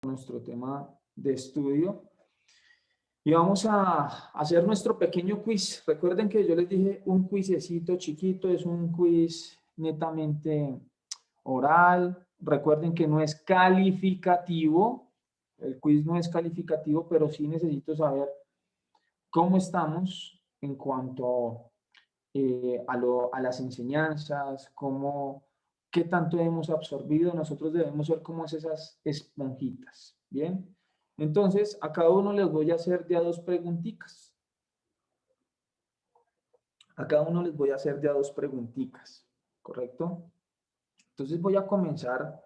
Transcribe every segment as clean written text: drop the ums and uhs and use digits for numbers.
nuestro tema de estudio y vamos a hacer nuestro pequeño quiz. Recuerden que yo les dije un quizecito chiquito, es un quiz netamente oral. Recuerden que no es calificativo, el quiz no es calificativo, pero sí necesito saber cómo estamos en cuanto a las enseñanzas, qué tanto hemos absorbido. Nosotros debemos ser como esas esponjitas, ¿bien? Entonces, a cada uno les voy a hacer de a dos preguntitas. A cada uno les voy a hacer de a dos preguntitas, ¿correcto? Entonces voy a comenzar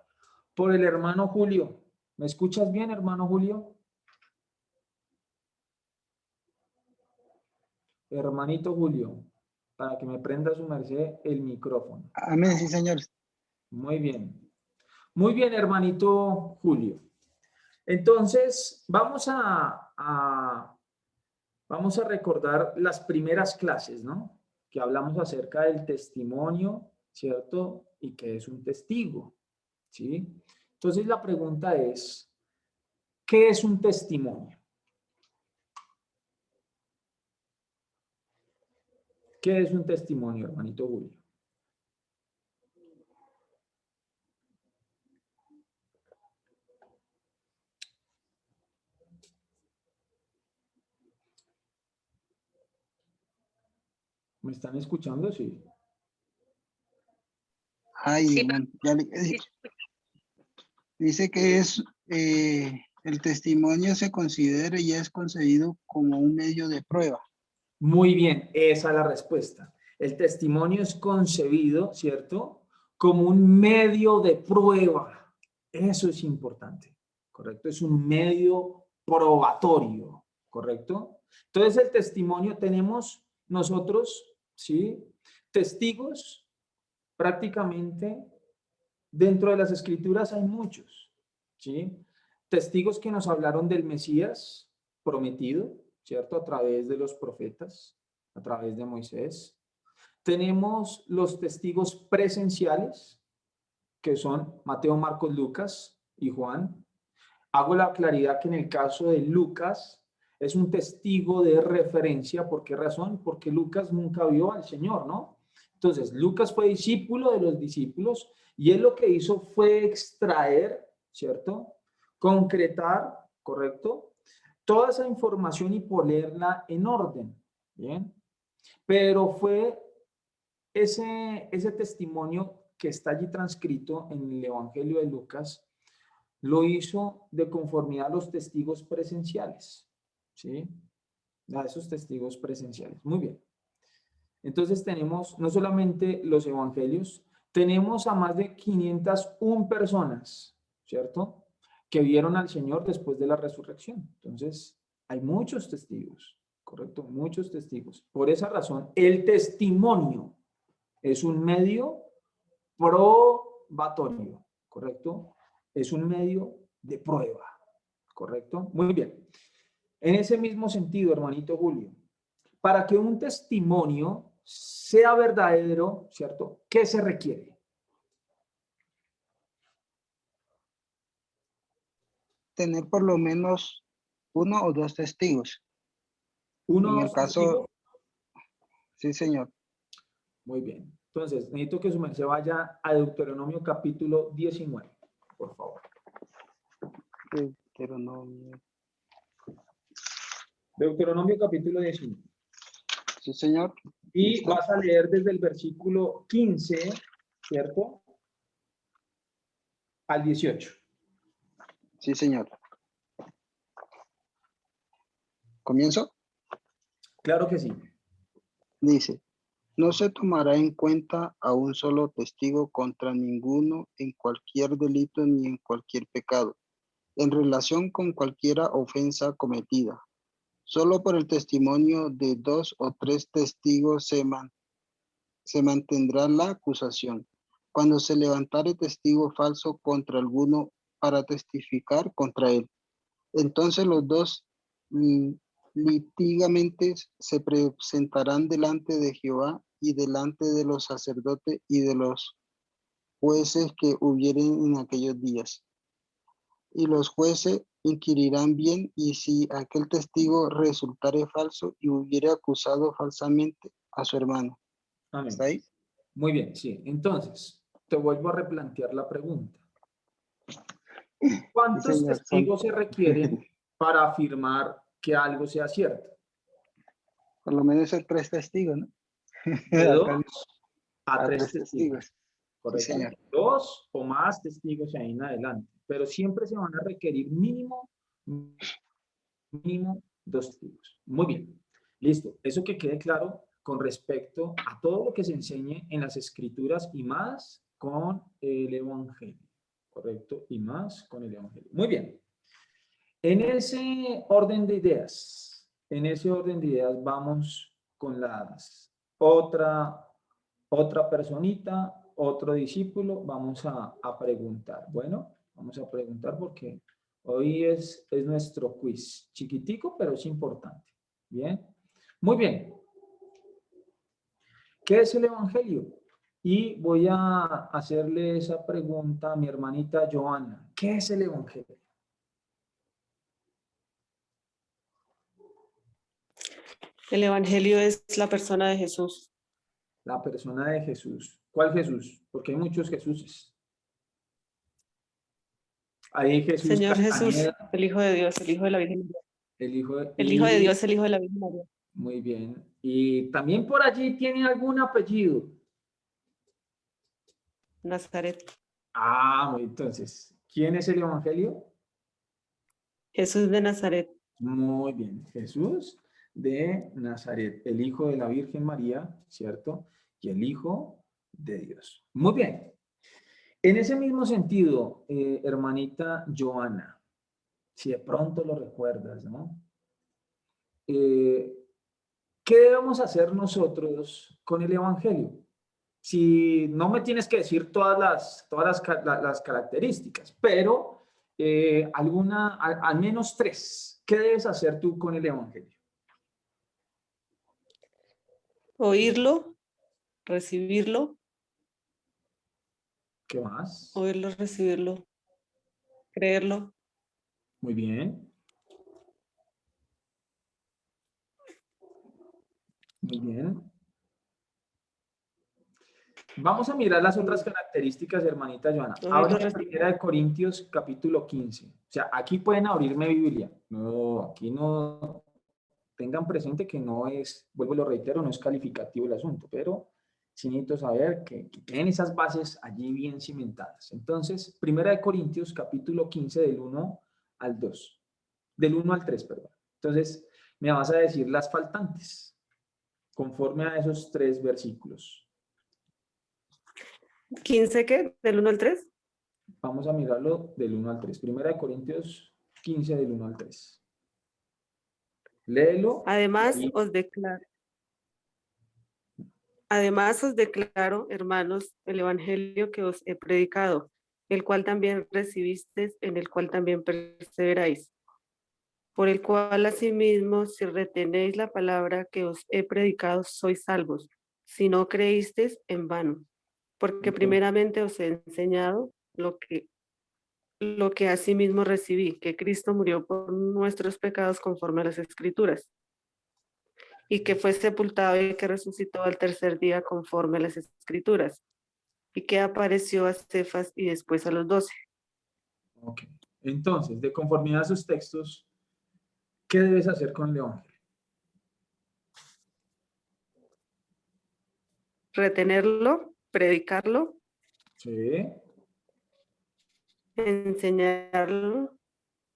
por el hermano Julio. ¿Me escuchas bien, hermano Julio? Hermanito Julio, para que me prenda su merced el micrófono. Amén, sí, señor. Muy bien. Muy bien, hermanito Julio. Entonces, vamos a recordar las primeras clases, ¿no? Que hablamos acerca del testimonio, ¿cierto? Y qué es un testigo, ¿sí? Entonces, la pregunta es, ¿qué es un testimonio? ¿Qué es un testimonio, hermanito Julio? ¿Me están escuchando? Sí. Ay, Sí, hermano, dice que el testimonio se considera y es concebido como un medio de prueba. Muy bien, esa es la respuesta. El testimonio es concebido, ¿cierto? Como un medio de prueba. Eso es importante, ¿correcto? Es un medio probatorio, ¿correcto? Entonces el testimonio tenemos nosotros, ¿sí? Testigos, prácticamente dentro de las escrituras hay muchos, ¿sí? Testigos que nos hablaron del Mesías prometido, ¿cierto? A través de los profetas, a través de Moisés. Tenemos los testigos presenciales, que son Mateo, Marcos, Lucas y Juan. Hago la claridad que en el caso de Lucas es un testigo de referencia. ¿Por qué razón? Porque Lucas nunca vio al Señor, ¿no? Entonces, Lucas fue discípulo de los discípulos y él lo que hizo fue extraer, ¿cierto? Concretar, ¿correcto? Toda esa información y ponerla en orden, ¿bien? Pero fue ese testimonio que está allí transcrito en el Evangelio de Lucas, lo hizo de conformidad a los testigos presenciales, ¿sí? A esos testigos presenciales. Muy bien. Entonces tenemos no solamente los evangelios, tenemos a más de 501 personas, ¿cierto? Que vieron al Señor después de la resurrección. Entonces, hay muchos testigos, ¿correcto? Muchos testigos. Por esa razón, el testimonio es un medio probatorio, ¿correcto? Es un medio de prueba, ¿correcto? Muy bien. En ese mismo sentido, hermanito Julio, para que un testimonio sea verdadero, ¿cierto? ¿Qué se requiere? Tener por lo menos uno o dos testigos. Uno En o el dos testigos. caso, sí, señor. Muy bien. Entonces, necesito que su merced vaya a Deuteronomio capítulo 19, por favor. Deuteronomio. Deuteronomio capítulo 19. Sí, señor. Y ¿Listo? vas a leer desde el versículo 15, ¿cierto? Al 18. Sí, señor. ¿Comienzo? Claro que sí. Dice, no se tomará en cuenta a un solo testigo contra ninguno en cualquier delito ni en cualquier pecado, en relación con cualquiera ofensa cometida. Solo por el testimonio de 2 o 3 testigos se mantendrá la acusación. Cuando se levantare testigo falso contra alguno para testificar contra él, entonces los dos litigantes se presentarán delante de Jehová y delante de los sacerdotes y de los jueces que hubieren en aquellos días. y los jueces inquirirán bien, y si aquel testigo resultare falso y hubiere acusado falsamente a su hermano. ¿Está Amén. ahí? Muy bien, sí. Entonces, te vuelvo a replantear la pregunta. Sí, ¿Cuántos señor. Son testigos se requieren para afirmar que algo sea cierto? por lo menos son 3 testigos, ¿no? De Acá dos a a tres 3 testigos, testigos. Sí, ¿correcto? señor. Dos o más testigos ahí en adelante, pero siempre se van a requerir mínimo dos testigos. Muy bien, listo. Eso que quede claro con respecto a todo lo que se enseñe en las escrituras y más con el evangelio, ¿correcto? Y más con el evangelio. Muy bien. En ese orden de ideas, vamos con las otra personita, otro discípulo, vamos a preguntar. Bueno, vamos a preguntar porque hoy es nuestro quiz, chiquitico, pero es importante. Bien, muy bien. ¿Qué es el Evangelio? Y voy a hacerle esa pregunta a mi hermanita Joana. ¿Qué es el Evangelio? El Evangelio es la persona de Jesús. La persona de Jesús. ¿Cuál Jesús? Porque hay muchos Jesuses. Hay Jesús Señor Jesús, Castañeda, el Hijo de Dios, el Hijo de la Virgen María. el hijo de, El Hijo de Dios, el Hijo de la Virgen María. muy bien. Y también por allí tiene algún apellido. Nazaret. Entonces, ¿quién es el Evangelio? Jesús de Nazaret. Muy bien, Jesús de Nazaret, el Hijo de la Virgen María, ¿cierto? Y el Hijo de Dios. Muy bien. En ese mismo sentido, hermanita Joana, si de pronto lo recuerdas, ¿no? ¿Qué debemos hacer nosotros con el Evangelio? Si no me tienes que decir las características, pero al menos tres. ¿Qué debes hacer tú con el Evangelio? Oírlo, recibirlo, ¿Qué más? oírlo, recibirlo, creerlo. Muy bien. Muy bien. Vamos a mirar las otras características, hermanita Joana. Oírlo, Ábreme recibirlo. 1 Corintios capítulo 15. O sea, aquí pueden abrirme Biblia. No, aquí no. Tengan presente que no es, vuelvo y lo reitero, no es calificativo el asunto, pero sí necesito saber que tienen esas bases allí bien cimentadas. Entonces, 1 Corintios capítulo 15 del 1 al 2. Del 1 al 3, perdón. Entonces, me vas a decir las faltantes, conforme a esos 3 versículos. ¿15 qué? ¿Del 1 al 3? Vamos a mirarlo del 1 al 3. 1 Corintios 15 del 1 al 3. Léelo. Además, Y os declaro, hermanos, el evangelio que os he predicado, el cual también recibisteis, en el cual también perseveráis, por el cual asimismo, si retenéis la palabra que os he predicado, sois salvos, si no creísteis en vano, porque primeramente os he enseñado lo que asimismo recibí, que Cristo murió por nuestros pecados conforme a las Escrituras, y que fue sepultado y que resucitó al tercer día conforme a las Escrituras, y que apareció a Cefas y después a los 12. Ok. Entonces, de conformidad a esos textos, ¿qué debes hacer con el Evangelio? Retenerlo, predicarlo, Sí, enseñarlo,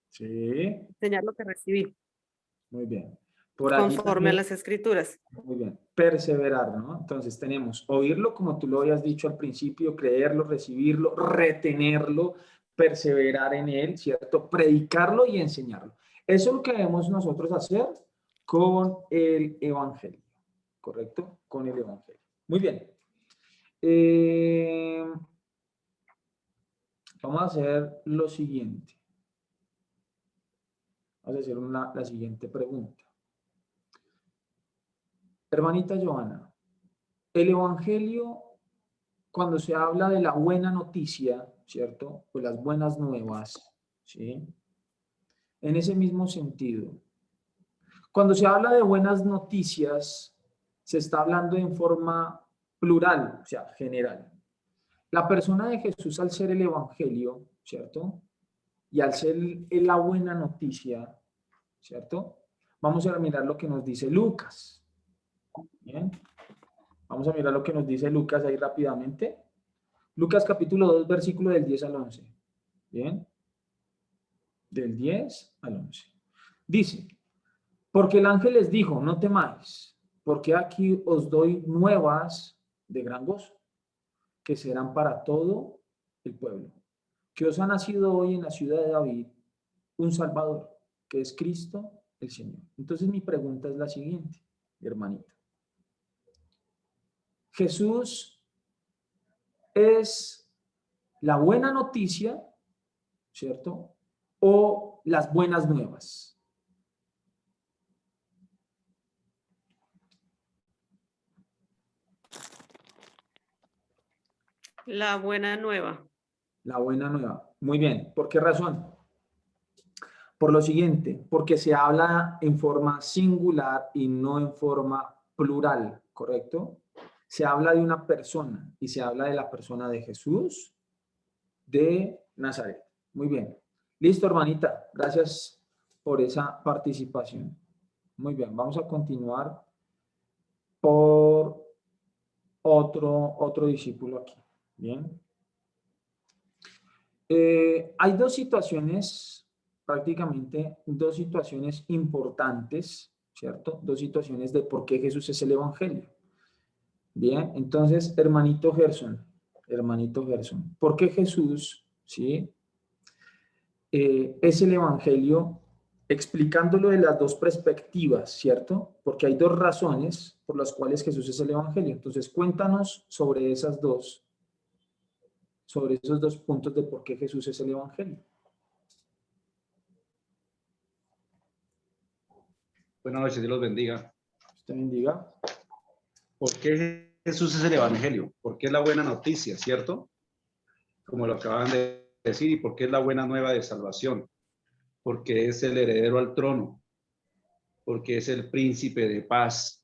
sí, enseñar lo que recibí, muy bien. Por allí conforme a también, las Escrituras. muy bien, perseverar, ¿no? Entonces tenemos oírlo, como tú lo habías dicho al principio, creerlo, recibirlo, retenerlo, perseverar en él, ¿cierto? Predicarlo y enseñarlo. Eso es lo que debemos nosotros hacer con el Evangelio, ¿correcto? Con el Evangelio. Muy bien. Vamos a hacer lo siguiente. Vamos a hacer la siguiente pregunta. Hermanita Joana, el Evangelio, cuando se habla de la buena noticia, ¿cierto? Pues las buenas nuevas, ¿sí? En ese mismo sentido, cuando se habla de buenas noticias, se está hablando en forma plural, o sea, general. La persona de Jesús, al ser el Evangelio, ¿cierto? Y al ser la buena noticia, ¿cierto? Vamos a mirar lo que nos dice Lucas. Bien. Vamos a mirar lo que nos dice Lucas ahí rápidamente. Lucas capítulo 2, versículo del 10 al 11. Bien. Del 10 al 11. Dice, porque el ángel les dijo, no temáis, porque aquí os doy nuevas de gran gozo, que serán para todo el pueblo. Que os ha nacido hoy en la ciudad de David un Salvador, que es Cristo el Señor. Entonces mi pregunta es la siguiente, hermanita. Jesús es la buena noticia, ¿cierto? O las buenas nuevas. La buena nueva. La buena nueva. Muy bien. ¿Por qué razón? Por lo siguiente, porque se habla en forma singular y no en forma plural, ¿correcto? Se habla de una persona y se habla de la persona de Jesús de Nazaret. Muy bien. Listo, hermanita. Gracias por esa participación. Muy bien. Vamos a continuar por otro discípulo aquí. Bien. Hay dos situaciones, prácticamente dos situaciones importantes, ¿cierto? Dos situaciones de por qué Jesús es el Evangelio. Bien, entonces, hermanito Gerson, ¿por qué Jesús, sí, es el Evangelio? Explicándolo de las dos perspectivas, ¿cierto? Porque hay dos razones por las cuales Jesús es el Evangelio. Entonces, cuéntanos sobre esos dos puntos de por qué Jesús es el Evangelio. Buenas noches, Dios los bendiga. Usted bendiga. ¿Por qué Jesús es el Evangelio? Porque es la buena noticia, ¿cierto? Como lo acaban de decir, y porque es la buena nueva de salvación. Porque es el heredero al trono. Porque es el príncipe de paz.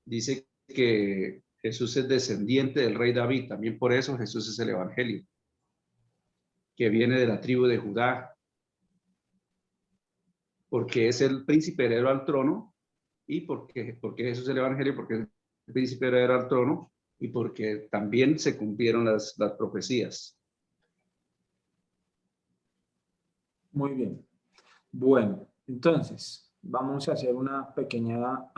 Dice que Jesús es descendiente del rey David. También por eso Jesús es el Evangelio. Que viene de la tribu de Judá. Porque es el príncipe heredero al trono. Y porque Jesús es el Evangelio, porque es el príncipe heredero al trono, y porque también se cumplieron las profecías. Muy bien. Bueno, entonces, vamos a hacer una pequeña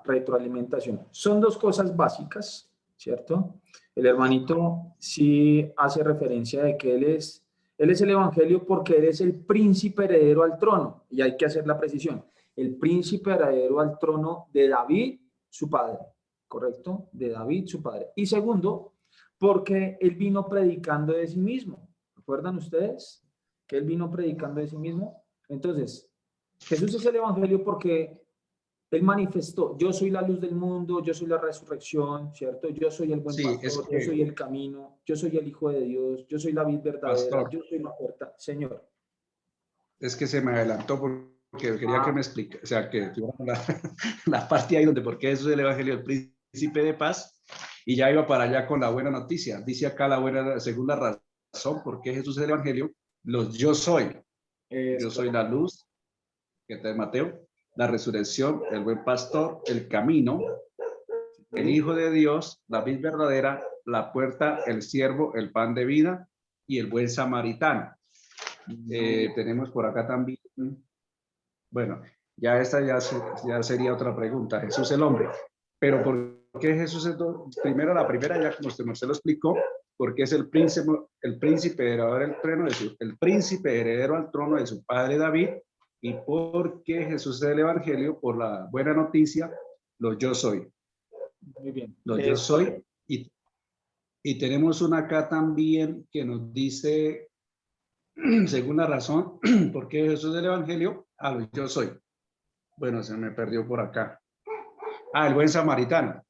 retroalimentación. Son dos cosas básicas, ¿cierto? El hermanito sí hace referencia de que él es el Evangelio porque él es el príncipe heredero al trono, y hay que hacer la precisión. El príncipe heredero al trono de David, su padre, ¿correcto? De David, su padre. Y segundo, porque él vino predicando de sí mismo. ¿Recuerdan ustedes que él vino predicando de sí mismo? Entonces, Jesús es el Evangelio porque él manifestó, yo soy la luz del mundo, yo soy la resurrección, ¿cierto? Yo soy el buen pastor, yo soy el camino, yo soy el Hijo de Dios, yo soy la vid verdadera, Pastor, yo soy la puerta. Señor. es que se me adelantó porque quería que me explique, o sea, que la parte ahí donde por qué Jesús es el Evangelio, el príncipe de paz, y ya iba para allá con la buena noticia. Dice acá la buena, segunda razón, por qué Jesús es el Evangelio, los yo soy. Yo soy la luz, que está en Mateo, la resurrección, el buen pastor, el camino, el Hijo de Dios, la vid verdadera, la puerta, el siervo, el pan de vida y el buen samaritano. Tenemos por acá también, bueno, ya esta ya sería otra pregunta. Jesús el hombre, pero ¿por qué Jesús es primero la primera, ya como usted lo explicó, porque es el príncipe heredero al trono de su padre David, y porque Jesús es el Evangelio por la buena noticia, los yo soy. Muy bien. Los yo soy, y tenemos una acá también que nos dice, segunda razón, por qué Jesús es el Evangelio, a los yo soy. Bueno, se me perdió por acá. El buen samaritano.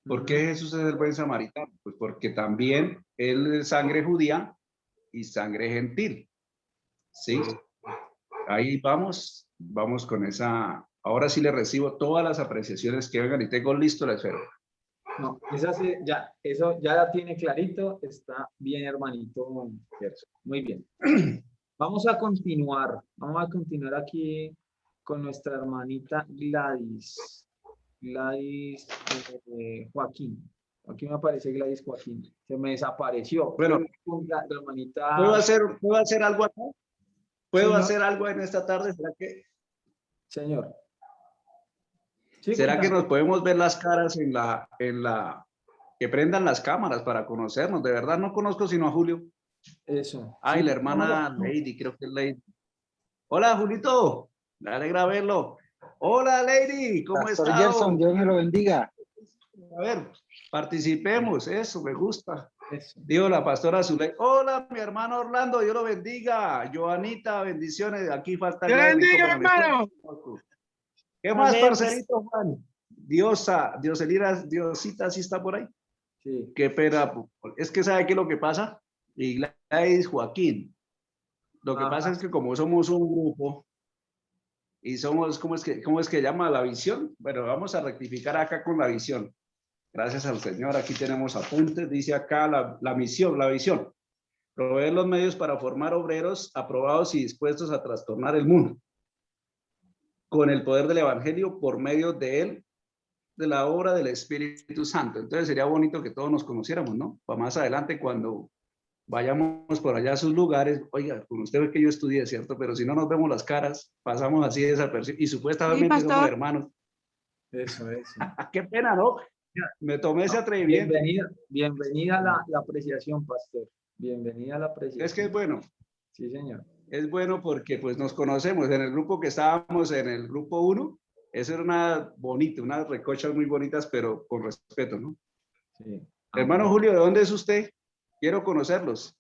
¿Por qué Jesús es el buen samaritano? Pues porque también él es sangre judía y sangre gentil. Sí, ahí vamos con esa. Ahora sí le recibo todas las apreciaciones que vengan y tengo listo la esfera. No, esa sí, ya, eso ya la tiene clarito, está bien, hermanito Gerson. Muy bien. Vamos a continuar aquí con nuestra hermanita Gladys. Gladys Joaquín. Aquí me aparece Gladys Joaquín. Se me desapareció. Bueno, La hermanita. ¿puedo hacer algo acá? ¿Puedo Señor. hacer algo en esta tarde? Señor. Sí, ¿Será que cuéntame. nos podemos ver las caras que prendan las cámaras para conocernos? De verdad no conozco sino a Julio. Eso. Ay, Sí, la hermana Lady, creo que es Lady. Hola, Julito. Me alegra verlo. Hola, Lady. ¿Cómo Pastor está? Gerson, Dios me lo bendiga. A ver, participemos. Eso, me gusta. eso. Digo la pastora Zuley. Hola, mi hermano Orlando. Dios lo bendiga. Joanita, bendiciones. Aquí falta. ¡Dios Gladys Rincón, bendiga, pero me hermano! conozco. ¿Qué más, Amén. parcerito Juan? Diosa, Dioselira, Diosita, ¿sí está por ahí? Sí. Qué pena. Es que ¿sabe qué es lo que pasa? Y Gladys Joaquín. Lo que Ajá. pasa es que como somos un grupo y somos, ¿cómo es que llama la visión? Bueno, vamos a rectificar acá con la visión. Gracias al Señor, aquí tenemos apuntes, dice acá la misión, la visión. Proveer los medios para formar obreros aprobados y dispuestos a trastornar el mundo con el poder del Evangelio por medio de él, de la obra del Espíritu Santo. Entonces sería bonito que todos nos conociéramos, ¿no? Para más adelante cuando vayamos por allá a sus lugares, oiga, con usted ve que yo estudié, ¿cierto? Pero si no nos vemos las caras, pasamos así desapercibidos y supuestamente somos hermanos. Eso. Qué pena, ¿no? Me tomé ese atrevimiento. Bienvenida la apreciación, pastor. Bienvenida a la apreciación. Es que es bueno. Sí, señor. Es bueno porque pues nos conocemos. En el grupo que estábamos, en el grupo 1, eso era una bonita, unas recochas muy bonitas, pero con respeto, ¿no? Sí. Hermano Julio, ¿de dónde es usted? Quiero conocerlos.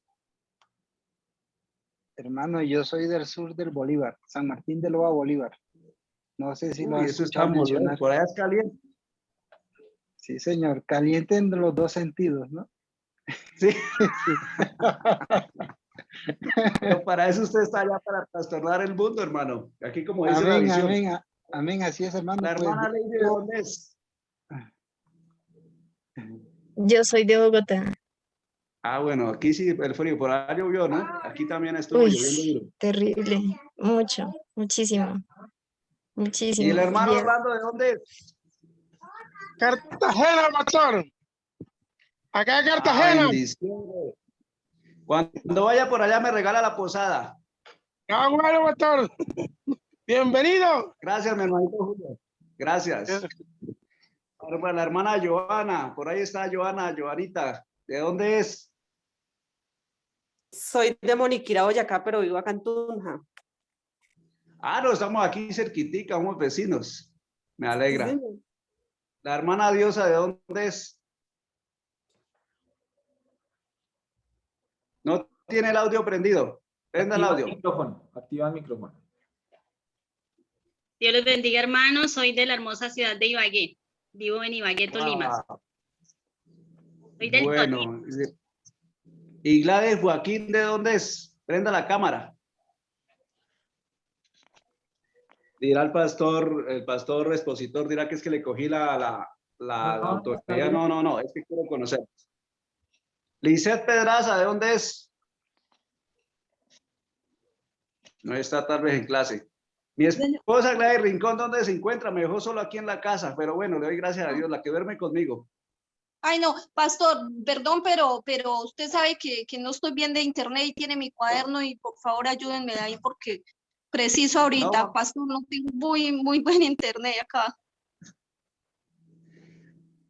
Hermano, yo soy del sur del Bolívar, San Martín de Loa, Bolívar. No sé si lo Uy, has eso escuchado estamos mencionar. lejos, por allá es caliente. Sí, señor, caliente en los dos sentidos, ¿no? Sí. Sí. Pero para eso usted está allá, para trastornar el mundo, hermano. Aquí como dice la Amén, visión. amén, amén, así es, hermano. La Pues, hermana Lady, ¿de dónde es? Yo soy de Bogotá. Ah, bueno, aquí sí el frío, por allá llovió, ¿no? Aquí también estuvo Uy, lloviendo duro. terrible. Mucho, muchísimo. ¿Y Muchísimo. el hermano Bien. Orlando de dónde es? Cartagena, pastor. Acá en Ah, Cartagena. bendiciones. Cuando vaya por allá me regala la posada. Ah, bueno, pastor. Bienvenido. Gracias, mi hermanito Julio. Gracias. Para la hermana Joana, por ahí está Joanita. ¿De dónde es? Soy de Moniquira, Boyacá, pero vivo acá en Tunja. Ah, no, estamos aquí cerquitica, somos vecinos. Me Sí, alegra. señor. La hermana Diosa, ¿de dónde es? No tiene el audio prendido. Prenda el Activa audio. el micrófono. Activa el micrófono. Dios les bendiga, hermanos. Soy de la hermosa ciudad de Ibagué. Vivo en Ibagué, Tolima. Ah, Soy del Tolima. bueno. ¿Y Gladys Joaquín, de dónde es? Prenda la cámara. Dirá el pastor expositor, dirá que es que le cogí la autoridad. No, es que quiero conocer. Lisette Pedraza, ¿de dónde es? No está tal vez en clase. Mi esposa Gladys Rincón, ¿dónde se encuentra? Me dejó solo aquí en la casa, pero bueno, le doy gracias a Dios, la que duerme conmigo. Ay, no, pastor, perdón, pero usted sabe que no estoy bien de internet y tiene mi cuaderno y por favor ayúdenme de ahí porque preciso ahorita, No. pastor, no tengo muy buen internet acá.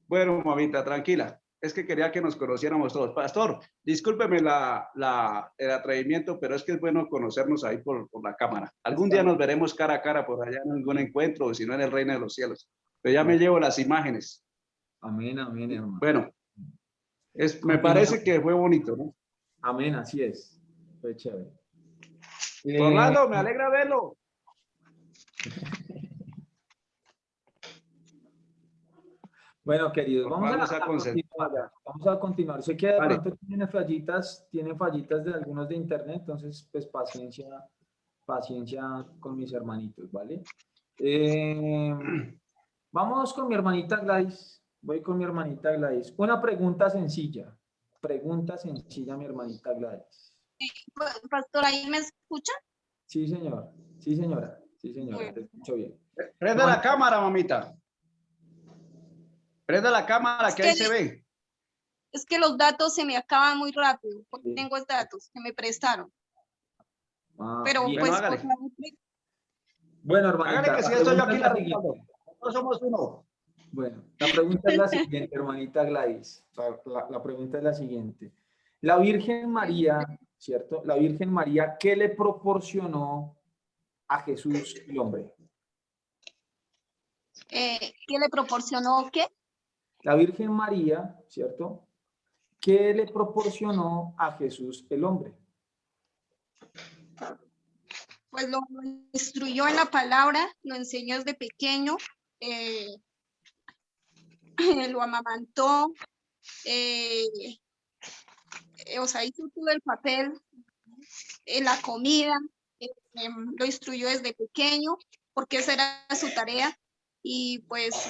Bueno, mamita, tranquila. Es que quería que nos conociéramos todos. Pastor, discúlpeme el atrevimiento, pero es que es bueno conocernos ahí por la cámara. Algún día nos veremos cara a cara por allá en algún encuentro, o si no en el reino de los cielos. Pero ya me llevo las imágenes. Amén, hermano. Bueno, me parece que fue bonito, ¿no? Amén, así es. Fue chévere. Orlando, me alegra verlo. Bueno, queridos, Por vamos favor, a, no sea a continuar. concentrado. Vamos a continuar. Sé que de Vale. pronto tiene fallitas de algunos de internet, entonces, pues paciencia con mis hermanitos, ¿vale? Eh, vamos con mi hermanita Gladys. Voy con mi hermanita Gladys. Una pregunta sencilla. Pregunta sencilla, mi hermanita Gladys. Pastor, ¿ahí me escuchan? Sí, señor. Sí, señora. Sí, señora. Bueno. Te escucho bien. Prende la cámara, mamita. Prende la cámara, Es que que ahí se ve. Es que los datos se me acaban muy rápido, porque Sí. tengo datos que me prestaron. Ah, Pero bien. Bueno, pues, hágale. por favor, Bueno, hermanita, Hágale que la si esto yo pregunta aquí es la la siguiente. respaldo. Nosotros somos uno. Bueno, la pregunta es la siguiente, hermanita Gladys. La pregunta es la siguiente. La Virgen María, ¿cierto? La Virgen María, ¿qué le proporcionó a Jesús el hombre? ¿qué le proporcionó qué? La Virgen María, ¿cierto? ¿Qué le proporcionó a Jesús el hombre? Pues lo instruyó en la palabra, lo enseñó desde pequeño, lo amamantó, o sea, hizo todo el papel en la comida, lo instruyó desde pequeño, porque esa era su tarea. Y pues,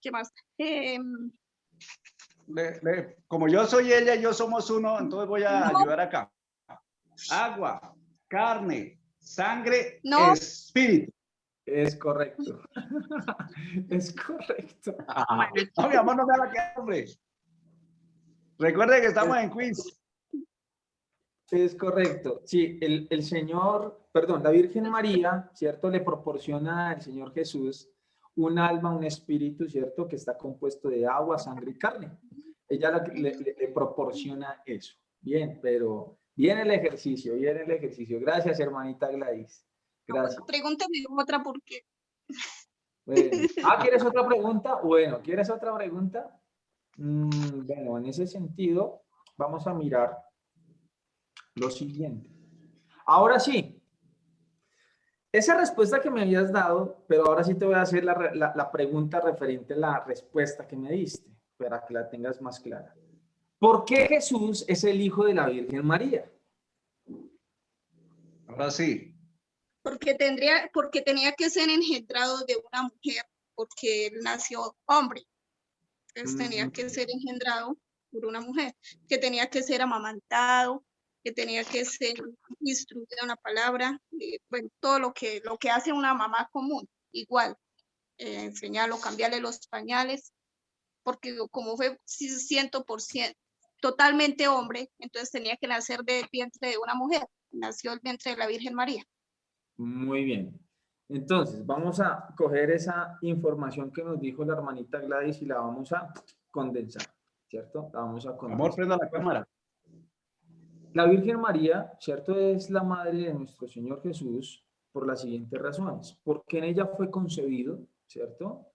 ¿qué más? Como yo soy ella y yo somos uno, entonces voy a ayudar acá. Agua, carne, sangre, No. espíritu. Es correcto. Es correcto. No, mi amor, no me haga que hombre. Recuerde que estamos en quiz. Es correcto. Sí, el Señor, perdón, la Virgen María, ¿cierto? Le proporciona al Señor Jesús un alma, un espíritu, ¿cierto? Que está compuesto de agua, sangre y carne. Ella le proporciona eso. Bien, pero viene el ejercicio, viene el ejercicio. Gracias, hermanita Gladys. Gracias. Pregúntame otra porque... Bueno. ¿Quieres otra pregunta? Bueno, ¿quieres otra pregunta? Bueno, en ese sentido, vamos a mirar lo siguiente. Ahora sí, esa respuesta que me habías dado, pero ahora sí te voy a hacer la pregunta referente a la respuesta que me diste, para que la tengas más clara. ¿Por qué Jesús es el hijo de la Virgen María? Ahora sí. Porque tenía que ser engendrado de una mujer, porque él nació hombre. Entonces tenía que ser engendrado por una mujer, que tenía que ser amamantado, que tenía que ser instruida en la palabra, bueno, todo lo que hace una mamá común, igual, enseñarlo, cambiarle los pañales, porque como fue 100% totalmente hombre, entonces tenía que nacer del vientre de una mujer, nació el vientre de la Virgen María. Muy bien. Entonces, vamos a coger esa información que nos dijo la hermanita Gladys y la vamos a condensar, ¿cierto? La vamos a condensar. Amor, prenda la cámara. La Virgen María, ¿cierto? Es la madre de nuestro Señor Jesús por las siguientes razones. Porque en ella fue concebido, ¿cierto?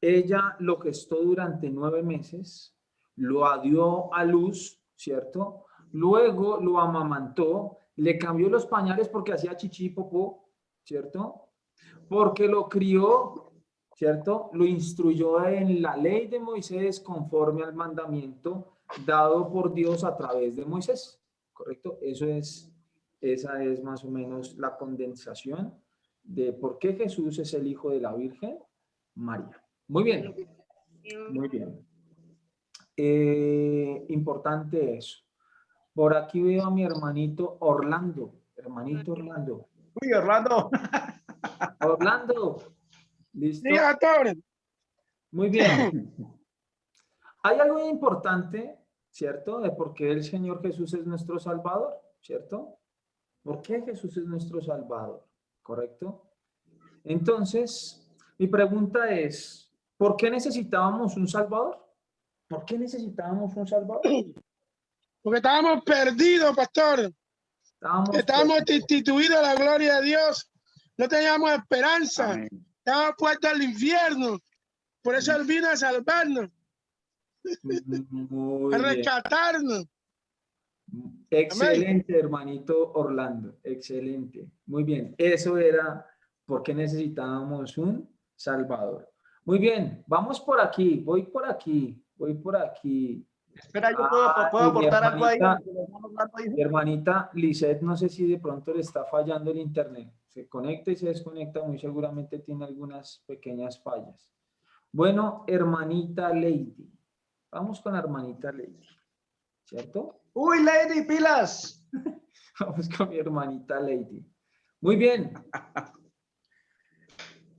Ella lo gestó durante 9 meses, lo dio a luz, ¿cierto? Luego lo amamantó, le cambió los pañales porque hacía chichi y popó, ¿cierto? Porque lo crió, ¿cierto? Lo instruyó en la ley de Moisés conforme al mandamiento dado por Dios a través de Moisés, ¿correcto? Esa es más o menos la condensación de por qué Jesús es el hijo de la Virgen María. Muy bien, muy bien. Importante eso. Por aquí veo a mi hermanito Orlando. Hermanito Orlando. Uy, Orlando. Orlando. ¿Listo? Sí, pastor. Muy bien. Hay algo importante, ¿cierto? De por qué el Señor Jesús es nuestro Salvador, ¿cierto? ¿Por qué Jesús es nuestro Salvador? ¿Correcto? Entonces, mi pregunta es, ¿por qué necesitábamos un Salvador? ¿Por qué necesitábamos un Salvador? Porque estábamos perdidos, pastor. Estábamos destituidos de la gloria de Dios. No teníamos esperanza. Amén. Estábamos puestos al infierno. Por eso Él vino a salvarnos, Muy a bien. rescatarnos. Excelente, hermanito Orlando. Excelente. Muy bien. Eso era porque necesitábamos un Salvador. Muy bien, vamos por aquí, voy por aquí, voy por aquí. Espera, yo puedo Y mi aportar algo ahí. mi hermanita Lisette, no sé si de pronto le está fallando el internet. Se conecta y se desconecta, muy seguramente tiene algunas pequeñas fallas. Bueno, hermanita Lady. Vamos con la hermanita Lady, ¿cierto? ¡Uy, Lady, pilas! Vamos con mi hermanita Lady. Muy bien.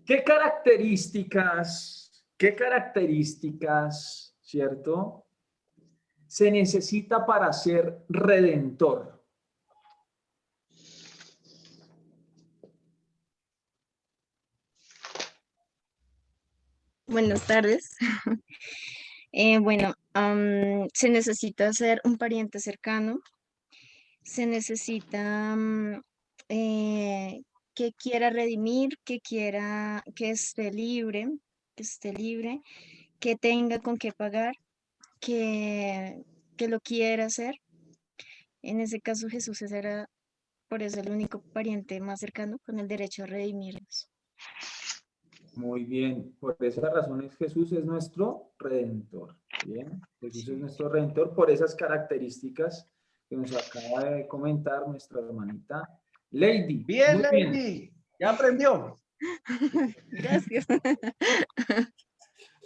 ¿Qué características, cierto, se necesita para ser redentor? Buenas tardes. Bueno, se necesita ser un pariente cercano, se necesita que quiera redimir, que esté libre, que tenga con qué pagar, que lo quiera hacer. En ese caso Jesús era por eso el único pariente más cercano con el derecho a redimirnos. Muy bien, por esa razón Jesús es nuestro redentor. Bien, Jesús es nuestro redentor por esas características que nos acaba de comentar nuestra hermanita Lady. Bien, Muy Lady, bien. ya aprendió. Gracias.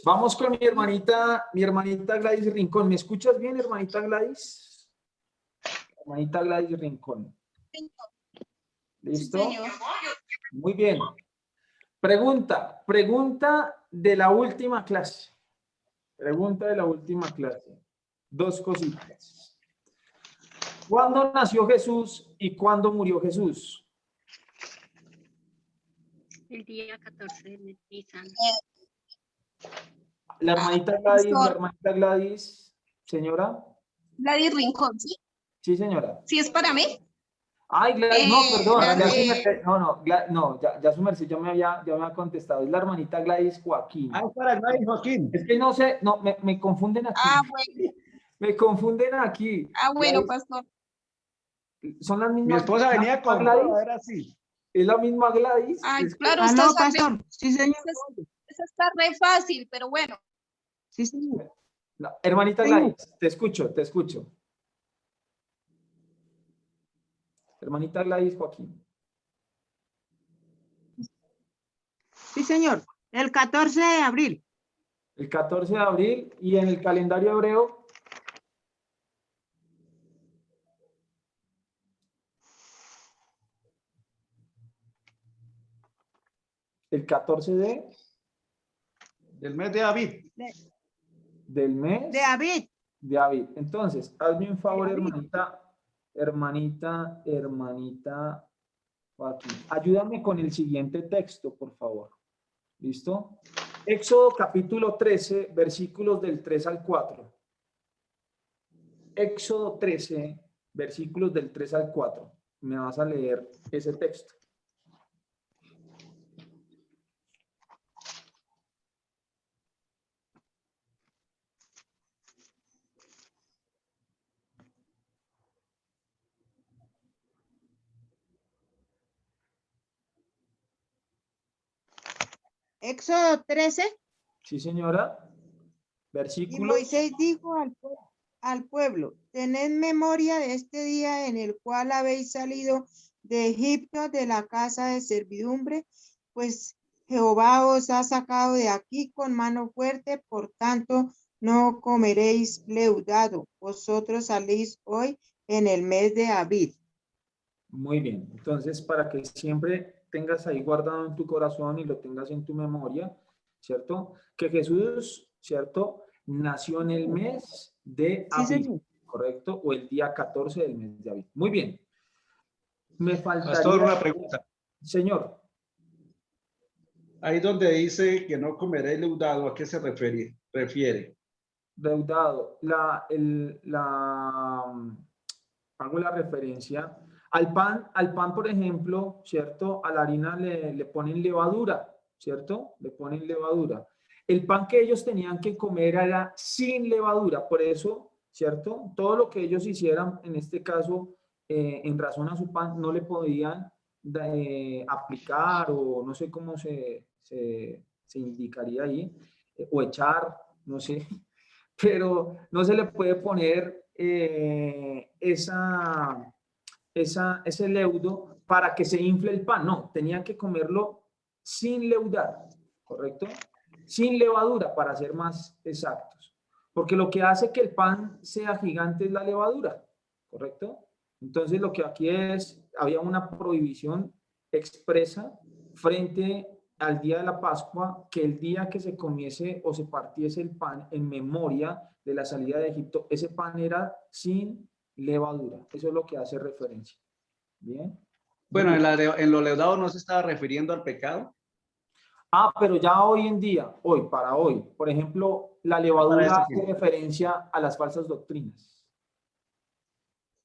Vamos con mi hermanita Gladys Rincón. ¿Me escuchas bien, hermanita Gladys? Hermanita Gladys Rincón. ¿Listo? Sí, señor. Muy bien. Pregunta de la última clase. Pregunta de la última clase. Dos cositas. ¿Cuándo nació Jesús y cuándo murió Jesús? El día 14 de Nisan. La hermanita Gladys, señora. Gladys Rincón, ¿sí? Sí, señora. ¿Sí es para mí? Ay, Gladys, no, perdón. Ya su merced, ya me había contestado. Es la hermanita Gladys Joaquín. Ah, es para Gladys Joaquín. Es que no sé, no, me confunden aquí. Ah, bueno. Me confunden aquí. Ah, bueno, Gladys, pastor. son las mismas. Mi esposa venía con Gladys. todo, era así. Es la misma Gladys. Ay, Es que- claro, Aló, usted sabe. pastor. Sí, señor. Eso está re fácil, pero bueno. Sí, señor. No, hermanita Sí. Gladys, te escucho. Hermanita Gladys Joaquín. Sí, señor. El 14 de abril. El 14 de abril y en el calendario hebreo. El 14 Del mes de David. del mes De abril. de abril. Entonces, hazme un favor, De abril. hermanita Joaquín. Ayúdame con el siguiente texto, por favor. ¿Listo? Éxodo capítulo 13, versículos del 3 al 4. Éxodo 13, versículos del 3 al 4. Me vas a leer ese texto. Éxodo 13. Sí, señora. Y Versículos. Moisés dijo al pueblo, tened memoria de este día en el cual habéis salido de Egipto, de la casa de servidumbre, pues Jehová os ha sacado de aquí con mano fuerte, por tanto no comeréis leudado. Vosotros salís hoy en el mes de abril. Muy bien. Entonces, para que siempre tengas ahí guardado en tu corazón y lo tengas en tu memoria, ¿cierto? Que Jesús, ¿cierto? Nació en el mes de Sí, abril, señor. ¿correcto? O el día 14 del mes de abril. Muy bien. Me faltaría... Pastor, una pregunta. Señor. Ahí donde dice que no comeré leudado, ¿a qué se refiere? Deudado. Hago la referencia al pan, por ejemplo, ¿cierto? A la harina le ponen levadura, ¿cierto? Le ponen levadura. El pan que ellos tenían que comer era sin levadura, por eso, ¿cierto? Todo lo que ellos hicieran, en este caso, en razón a su pan, no le podían aplicar o no sé cómo se se indicaría ahí, o echar, no sé, pero no se le puede poner ese leudo para que se infle el pan, no, tenía que comerlo sin leudar, ¿correcto? Sin levadura, para ser más exactos, porque lo que hace que el pan sea gigante es la levadura, ¿correcto? Entonces lo que aquí había una prohibición expresa frente al día de la Pascua, que el día que se comiese o se partiese el pan en memoria de la salida de Egipto, ese pan era sin levadura. Eso es lo que hace referencia. Bien. Bueno, en lo leudado no se estaba refiriendo al pecado. Pero ya hoy en día, para hoy, por ejemplo, la levadura hace referencia a las falsas doctrinas.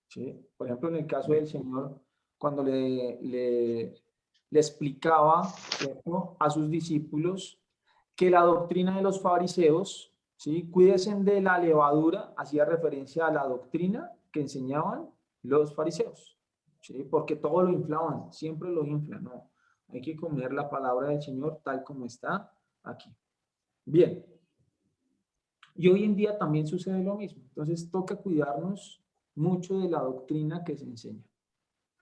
¿Sí? Por ejemplo, en el caso del Señor, cuando le explicaba, ¿cierto?, a sus discípulos que la doctrina de los fariseos, ¿sí?, cuídense de la levadura, hacía referencia a la doctrina que enseñaban los fariseos, ¿sí?, porque todo lo inflaban, siempre lo inflan, ¿no? Hay que comer la palabra del Señor tal como está aquí. Bien. Y hoy en día también sucede lo mismo. Entonces toca cuidarnos mucho de la doctrina que se enseña.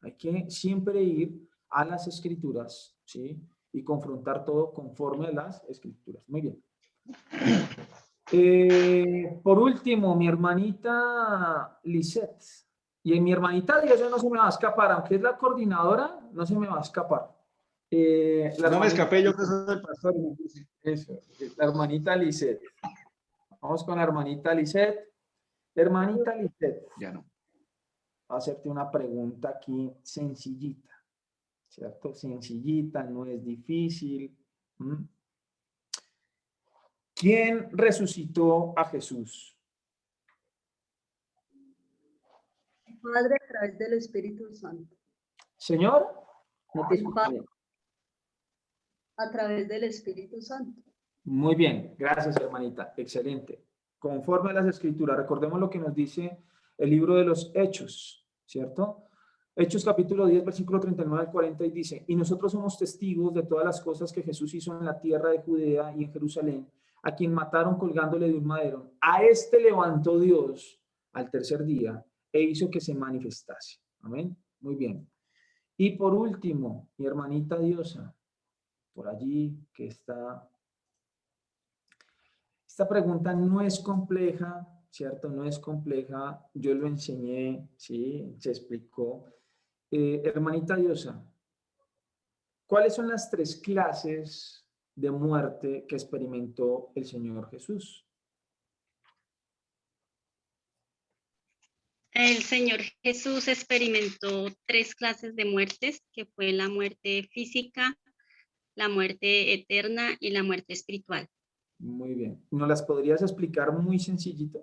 Hay que siempre ir a las Escrituras, ¿sí?, y confrontar todo conforme a las Escrituras. Muy bien. Por último, mi hermanita Lisette. Y mi hermanita Diosa no se me va a escapar, aunque es la coordinadora, no se me va a escapar. No me escapé, yo que soy el pastor. Eso, la hermanita Lisette. Vamos con la hermanita Lisette. Hermanita Lisette. Ya no. Voy a hacerte una pregunta aquí sencillita, ¿cierto? Sencillita, no es difícil. ¿Quién resucitó a Jesús? Padre, a través del Espíritu Santo. Señor, no te escuché. A través del Espíritu Santo. Muy bien, gracias hermanita, excelente. Conforme a las Escrituras, recordemos lo que nos dice el libro de los Hechos, ¿cierto? Hechos capítulo 10, versículo 39 al 40, y dice: y nosotros somos testigos de todas las cosas que Jesús hizo en la tierra de Judea y en Jerusalén, a quien mataron colgándole de un madero. A este levantó Dios al tercer día e hizo que se manifestase. Amén. Muy bien. Y por último, mi hermanita Diosa, por allí que está. Esta pregunta no es compleja, ¿cierto? No es compleja. Yo lo enseñé, ¿sí? Se explicó. Hermanita Diosa, ¿cuáles son las 3 clases de muerte que experimentó el Señor Jesús? El Señor Jesús experimentó 3 clases de muertes, que fue la muerte física, la muerte eterna y la muerte espiritual. Muy bien. ¿Nos las podrías explicar muy sencillito?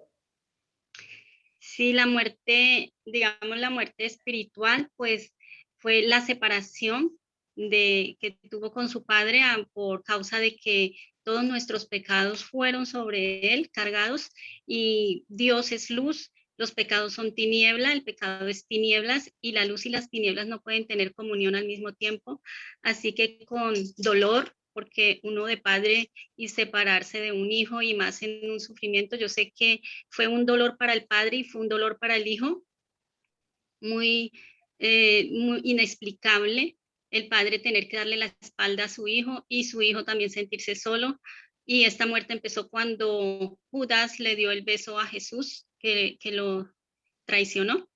Sí, la muerte, digamos, la muerte espiritual, pues fue la separación que tuvo con su padre por causa de que todos nuestros pecados fueron sobre él cargados, y Dios es luz, los pecados son tiniebla, el pecado es tinieblas, y la luz y las tinieblas no pueden tener comunión al mismo tiempo. Así que con dolor, porque uno de padre y separarse de un hijo, y más en un sufrimiento, yo sé que fue un dolor para el padre y fue un dolor para el hijo muy inexplicable, el padre tener que darle la espalda a su hijo y su hijo también sentirse solo. Y esta muerte empezó cuando Judas le dio el beso a Jesús, que lo traicionó.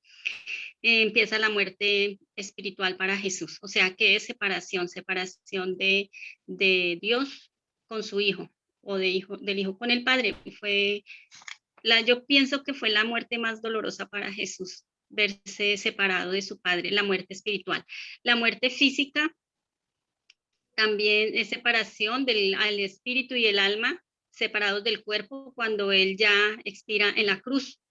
Empieza la muerte espiritual para Jesús. O sea que es separación de Dios con su hijo, o del hijo con el padre. Yo pienso que fue la muerte más dolorosa para Jesús, verse separado de su padre, la muerte espiritual. La muerte física también es separación al espíritu y el alma, separados del cuerpo, cuando él ya expira en la cruz.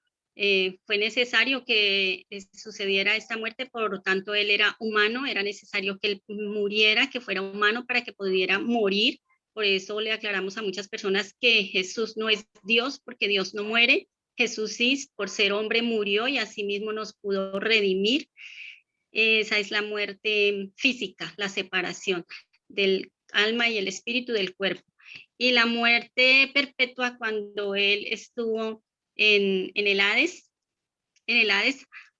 Fue necesario que sucediera esta muerte, por lo tanto él era humano, era necesario que él muriera, que fuera humano para que pudiera morir. Por eso le aclaramos a muchas personas que Jesús no es Dios, porque Dios no muere. Jesús sí, por ser hombre, murió y asimismo nos pudo redimir. Esa es la muerte física, la separación del alma y el espíritu del cuerpo. y la muerte perpetua cuando él estuvo en el Hades,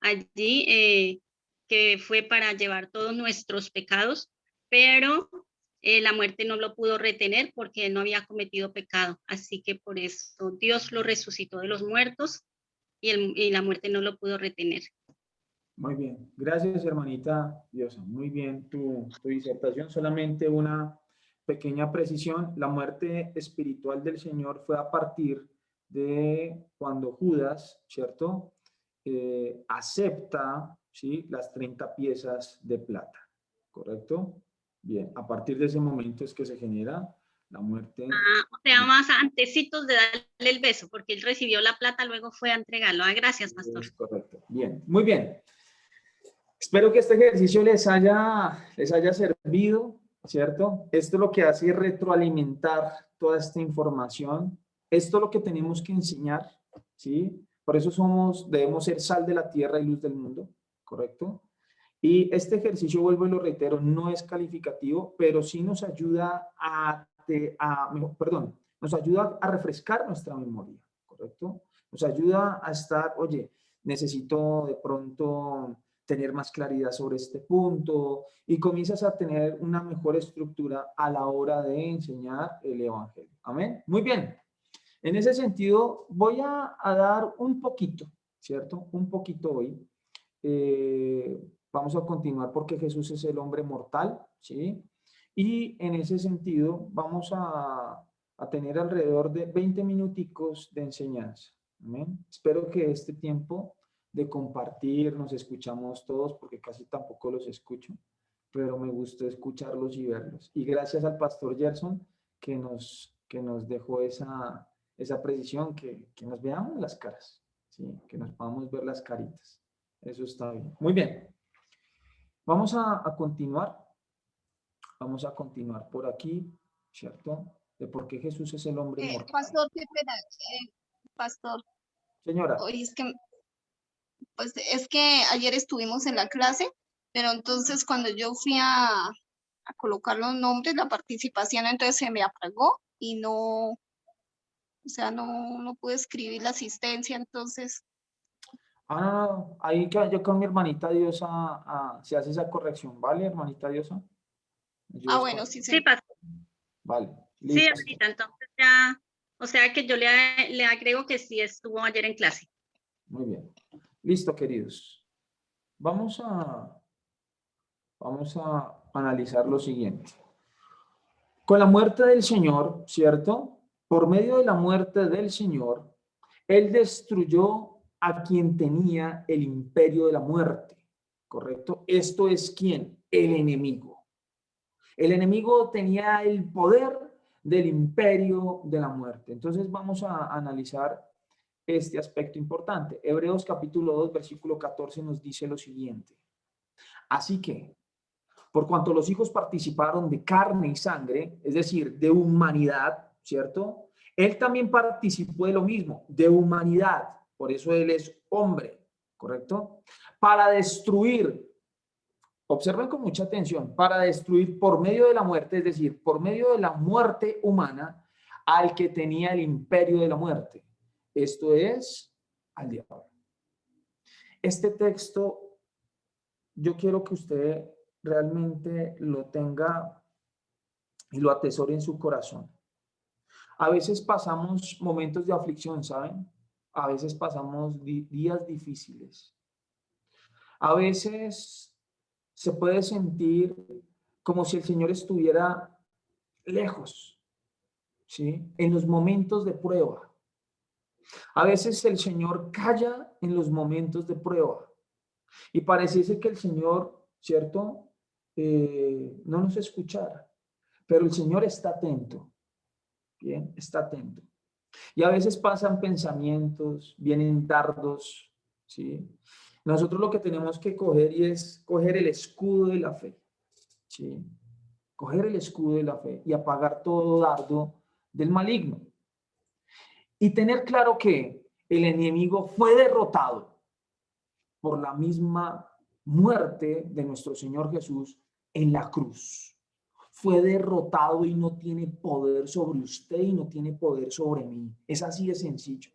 allí que fue para llevar todos nuestros pecados, pero la muerte no lo pudo retener porque él no había cometido pecado. Así que por eso Dios lo resucitó de los muertos y la muerte no lo pudo retener. Muy bien. Gracias, hermanita Diosa. Muy bien tu disertación. Solamente una pequeña precisión. La muerte espiritual del Señor fue a partir de cuando Judas, ¿cierto? Acepta, ¿sí?, las 30 piezas de plata. ¿Correcto? Bien. A partir de ese momento es que se genera la muerte. O sea, más antecitos de darle el beso, porque él recibió la plata, luego fue a entregarlo. Gracias, pastor. Es correcto. Bien. Muy bien. Espero que este ejercicio les haya servido, ¿cierto? Esto lo que hace es retroalimentar toda esta información. Esto es lo que tenemos que enseñar, ¿sí? Por eso debemos ser sal de la tierra y luz del mundo, ¿correcto? Y este ejercicio, vuelvo y lo reitero, no es calificativo, pero sí nos ayuda nos ayuda a refrescar nuestra memoria, ¿correcto? Nos ayuda a estar, oye, necesito de pronto tener más claridad sobre este punto y comienzas a tener una mejor estructura a la hora de enseñar el Evangelio. Amén. Muy bien. En ese sentido, voy a dar un poquito, ¿cierto? Un poquito hoy. Vamos a continuar porque Jesús es el hombre mortal, ¿sí? Y en ese sentido, vamos a tener alrededor de 20 minuticos de enseñanza. Amén. Espero que este tiempo de compartir, nos escuchamos todos, porque casi tampoco los escucho, pero me gustó escucharlos y verlos. Y gracias al pastor Gerson que nos dejó esa precisión, que nos veamos las caras, ¿sí? Que nos podamos ver las caritas. Eso está bien. Muy bien. Vamos a continuar. Vamos a continuar por aquí, ¿cierto? De por qué Jesús es el hombre mortal. Pastor, qué pena. Pastor. Señora. Hoy es que ayer estuvimos en la clase, pero entonces cuando yo fui a colocar los nombres, la participación, entonces se me apagó y no, o sea, no pude escribir la asistencia, entonces. Ahí yo con mi hermanita Diosa se hace esa corrección, ¿vale, hermanita Diosa? Bueno, sí. Sí, pastor. Vale. Listo. Sí, hermanita, entonces ya, o sea que yo le agrego que sí estuvo ayer en clase. Muy bien. Listo, queridos. Vamos a analizar lo siguiente. Con la muerte del Señor, ¿cierto? Por medio de la muerte del Señor, Él destruyó a quien tenía el imperio de la muerte, ¿correcto? Esto es ¿quién? El enemigo. El enemigo tenía el poder del imperio de la muerte. Entonces vamos a analizar este aspecto importante. Hebreos capítulo 2, versículo 14 nos dice lo siguiente. Así que, por cuanto los hijos participaron de carne y sangre, es decir, de humanidad, ¿cierto? Él también participó de lo mismo, de humanidad. Por eso él es hombre, ¿correcto? Para destruir, observen con mucha atención, para destruir por medio de la muerte, es decir, por medio de la muerte humana, al que tenía el imperio de la muerte. Esto es al diablo. Este texto, yo quiero que usted realmente lo tenga y lo atesore en su corazón. A veces pasamos momentos de aflicción, ¿saben? A veces pasamos días difíciles. A veces se puede sentir como si el Señor estuviera lejos, ¿sí? En los momentos de prueba. A veces el Señor calla en los momentos de prueba y pareciese que el Señor, ¿cierto? No nos escuchara, pero el Señor está atento, ¿bien? Está atento. Y a veces pasan pensamientos, vienen dardos, ¿sí? Nosotros lo que tenemos que coger es coger el escudo de la fe, ¿sí? Coger el escudo de la fe y apagar todo dardo del maligno. Y tener claro que el enemigo fue derrotado por la misma muerte de nuestro Señor Jesús en la cruz. fue derrotado y no tiene poder sobre usted y no tiene poder sobre mí. Es así de sencillo.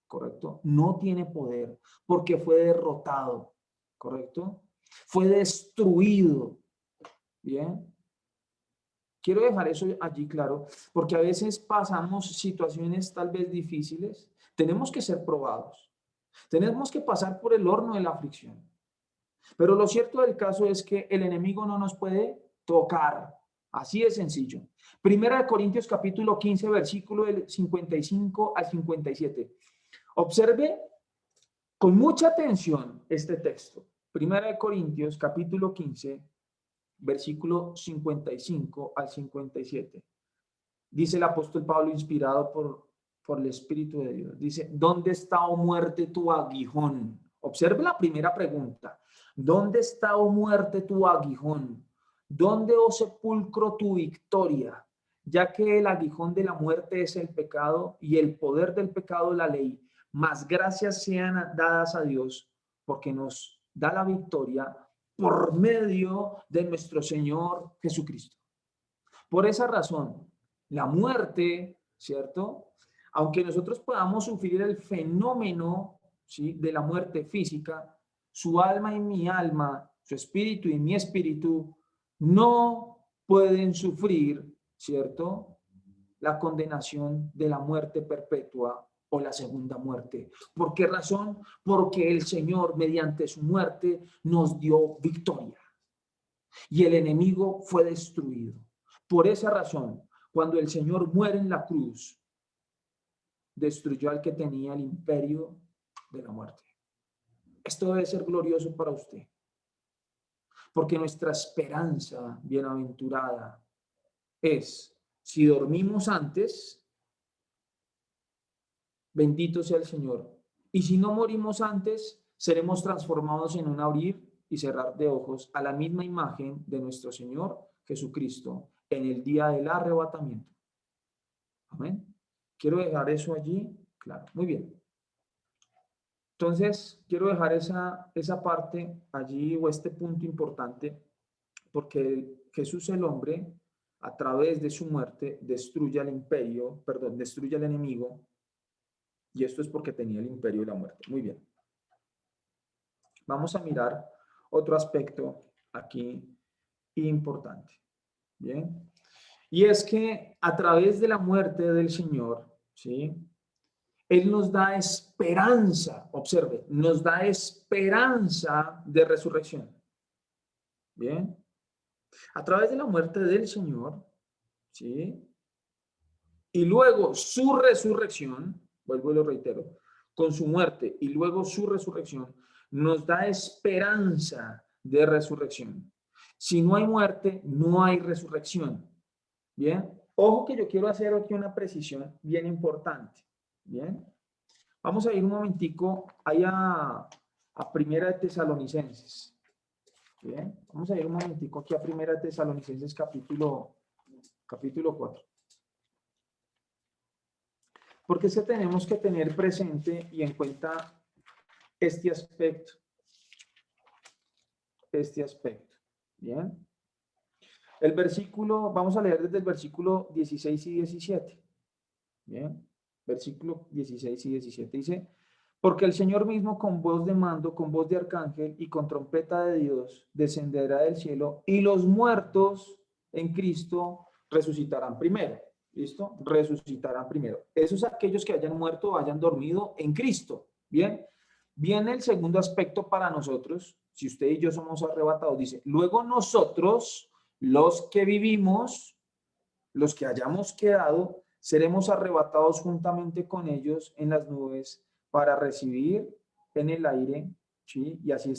¿Correcto? No tiene poder porque fue derrotado. ¿Correcto? Fue destruido. Bien. Quiero dejar eso allí claro, porque a veces pasamos situaciones tal vez difíciles. Tenemos que ser probados. Tenemos que pasar por el horno de la aflicción. Pero lo cierto del caso es que el enemigo no nos puede tocar. Así de sencillo. Primera de Corintios capítulo 15, versículo del 55 al 57. Observe con mucha atención este texto. Primera de Corintios capítulo 15, versículo 55 al 57. Dice el apóstol Pablo, inspirado por el Espíritu de Dios. Dice, ¿dónde está, oh muerte, tu aguijón? Observe la primera pregunta. ¿Dónde está, oh muerte, tu aguijón? ¿Dónde, oh sepulcro, tu victoria? Ya que el aguijón de la muerte es el pecado y el poder del pecado la ley. Mas gracias sean dadas a Dios porque nos da la victoria por medio de nuestro Señor Jesucristo. Por esa razón, la muerte, ¿cierto? Aunque nosotros podamos sufrir el fenómeno, ¿sí?, de la muerte física, su alma y mi alma, su espíritu y mi espíritu, no pueden sufrir, ¿cierto?, la condenación de la muerte perpetua o la segunda muerte. ¿Por qué razón? Porque el Señor, mediante su muerte, nos dio victoria. Y el enemigo fue destruido. Por esa razón, cuando el Señor muere en la cruz, destruyó al que tenía el imperio de la muerte. Esto debe ser glorioso para usted. Porque nuestra esperanza bienaventurada es, si dormimos antes, bendito sea el Señor. Y si no morimos antes, seremos transformados en un abrir y cerrar de ojos a la misma imagen de nuestro Señor Jesucristo en el día del arrebatamiento. Amén. Quiero dejar eso allí claro. Muy bien. Entonces, quiero dejar esa parte allí o este punto importante porque Jesús el hombre, a través de su muerte, destruye al imperio, perdón, destruye al enemigo. Y esto es porque tenía el imperio de la muerte. Muy bien. Vamos a mirar otro aspecto aquí importante. Bien. Y es que a través de la muerte del Señor, ¿sí?, Él nos da esperanza, observe, nos da esperanza de resurrección. Bien. A través de la muerte del Señor, ¿sí?, y luego su resurrección, vuelvo y lo reitero, con su muerte y luego su resurrección, nos da esperanza de resurrección. Si no hay muerte, no hay resurrección. Bien, ojo que yo quiero hacer aquí una precisión bien importante. Bien, vamos a ir un momentico allá a Primera de Tesalonicenses. Bien, vamos a ir un momentico aquí a Primera de Tesalonicenses capítulo 4. Porque es que tenemos que tener presente y en cuenta este aspecto. Bien. El versículo, vamos a leer desde el versículo 16 y 17. Bien. Versículo 16 y 17 dice, porque el Señor mismo con voz de mando, con voz de arcángel y con trompeta de Dios descenderá del cielo y los muertos en Cristo resucitarán primero. ¿Listo? Resucitarán primero. Esos aquellos que hayan muerto o hayan dormido en Cristo. Bien. Viene el segundo aspecto para nosotros. Si usted y yo somos arrebatados, dice, luego nosotros, los que vivimos, los que hayamos quedado, seremos arrebatados juntamente con ellos en las nubes para recibir en el aire, ¿sí?, y así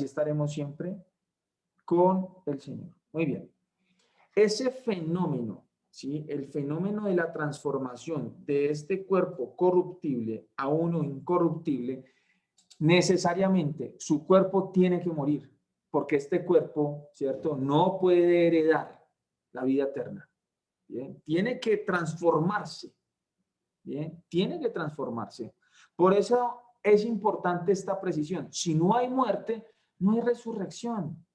estaremos siempre con el Señor. Muy bien. Ese fenómeno, ¿sí?, el fenómeno de la transformación de este cuerpo corruptible a uno incorruptible, necesariamente su cuerpo tiene que morir, porque este cuerpo, ¿cierto?, no puede heredar la vida eterna. Bien, tiene que transformarse. Bien, tiene que transformarse. Por eso es importante esta precisión. Si no hay muerte, no hay resurrección.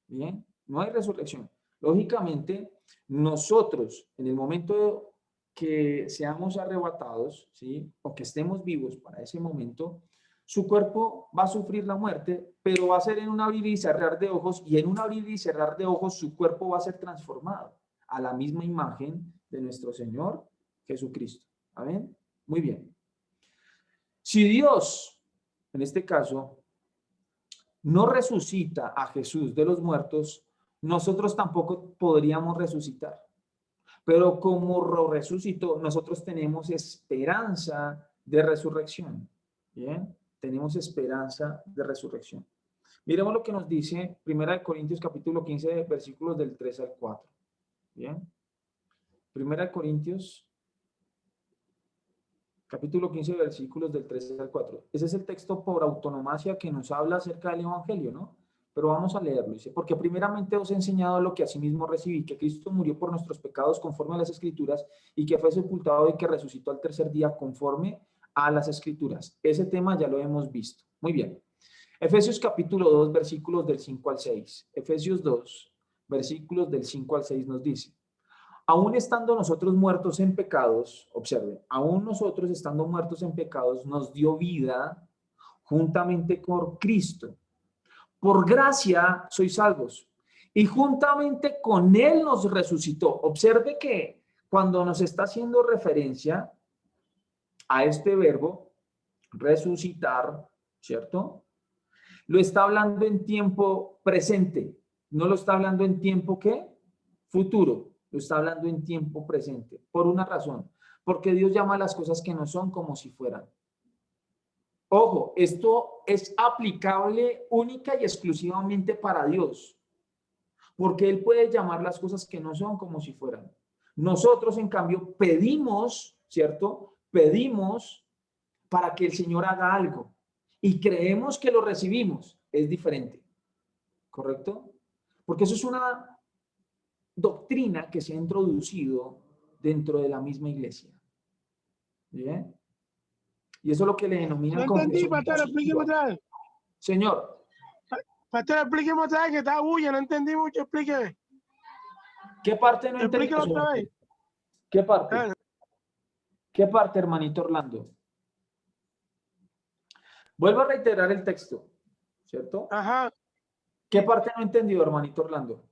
Bien, no hay resurrección. Lógicamente, nosotros, en el momento que seamos arrebatados, ¿sí? O que estemos vivos para ese momento, su cuerpo va a sufrir la muerte, pero va a ser en un abrir y cerrar de ojos, y en un abrir y cerrar de ojos su cuerpo va a ser transformado a la misma imagen de nuestro Señor Jesucristo. ¿Amén? Muy bien. Si Dios, en este caso, no resucita a Jesús de los muertos, nosotros tampoco podríamos resucitar. Pero como lo resucitó, nosotros tenemos esperanza de resurrección. ¿Bien? Tenemos esperanza de resurrección. Miremos lo que nos dice 1 Corintios capítulo 15, versículos del 3 al 4. ¿Bien? 1 Corintios capítulo 15, versículos del 3 al 4. Ese es el texto por autonomacia que nos habla acerca del Evangelio, ¿no? Pero vamos a leerlo. Dice, porque primeramente os he enseñado lo que asimismo recibí, que Cristo murió por nuestros pecados conforme a las Escrituras, y que fue sepultado y que resucitó al tercer día conforme a las Escrituras. Ese tema ya lo hemos visto. Muy bien. Efesios capítulo 2, versículos del 5 al 6. Efesios 2, versículos del 5 al 6 nos dice, aún estando nosotros muertos en pecados, observen, aún nosotros estando muertos en pecados, nos dio vida juntamente con Cristo. Por gracia sois salvos. Y juntamente con Él nos resucitó. Observe que cuando nos está haciendo referencia a este verbo, resucitar, ¿cierto? Lo está hablando en tiempo presente. No lo está hablando en tiempo, ¿qué? Futuro. Lo está hablando en tiempo presente. Por una razón. Porque Dios llama a las cosas que no son como si fueran. Ojo, esto es aplicable única y exclusivamente para Dios, porque Él puede llamar las cosas que no son como si fueran. Nosotros, en cambio, pedimos, ¿cierto? Pedimos para que el Señor haga algo y creemos que lo recibimos. Es diferente, ¿correcto? Porque eso es una doctrina que se ha introducido dentro de la misma iglesia. ¿Bien? Y eso es lo que le denominan. No entendí, pastor, explíqueme otra vez. Señor. Pastor, explíqueme otra vez, que está bulla, no entendí mucho, explíqueme. ¿Qué parte no entendí? Explíquelo otra vez. ¿Qué parte? ¿Qué parte, hermanito Orlando? Vuelvo a reiterar el texto, ¿cierto? Ajá. ¿Qué parte no entendió, hermanito Orlando?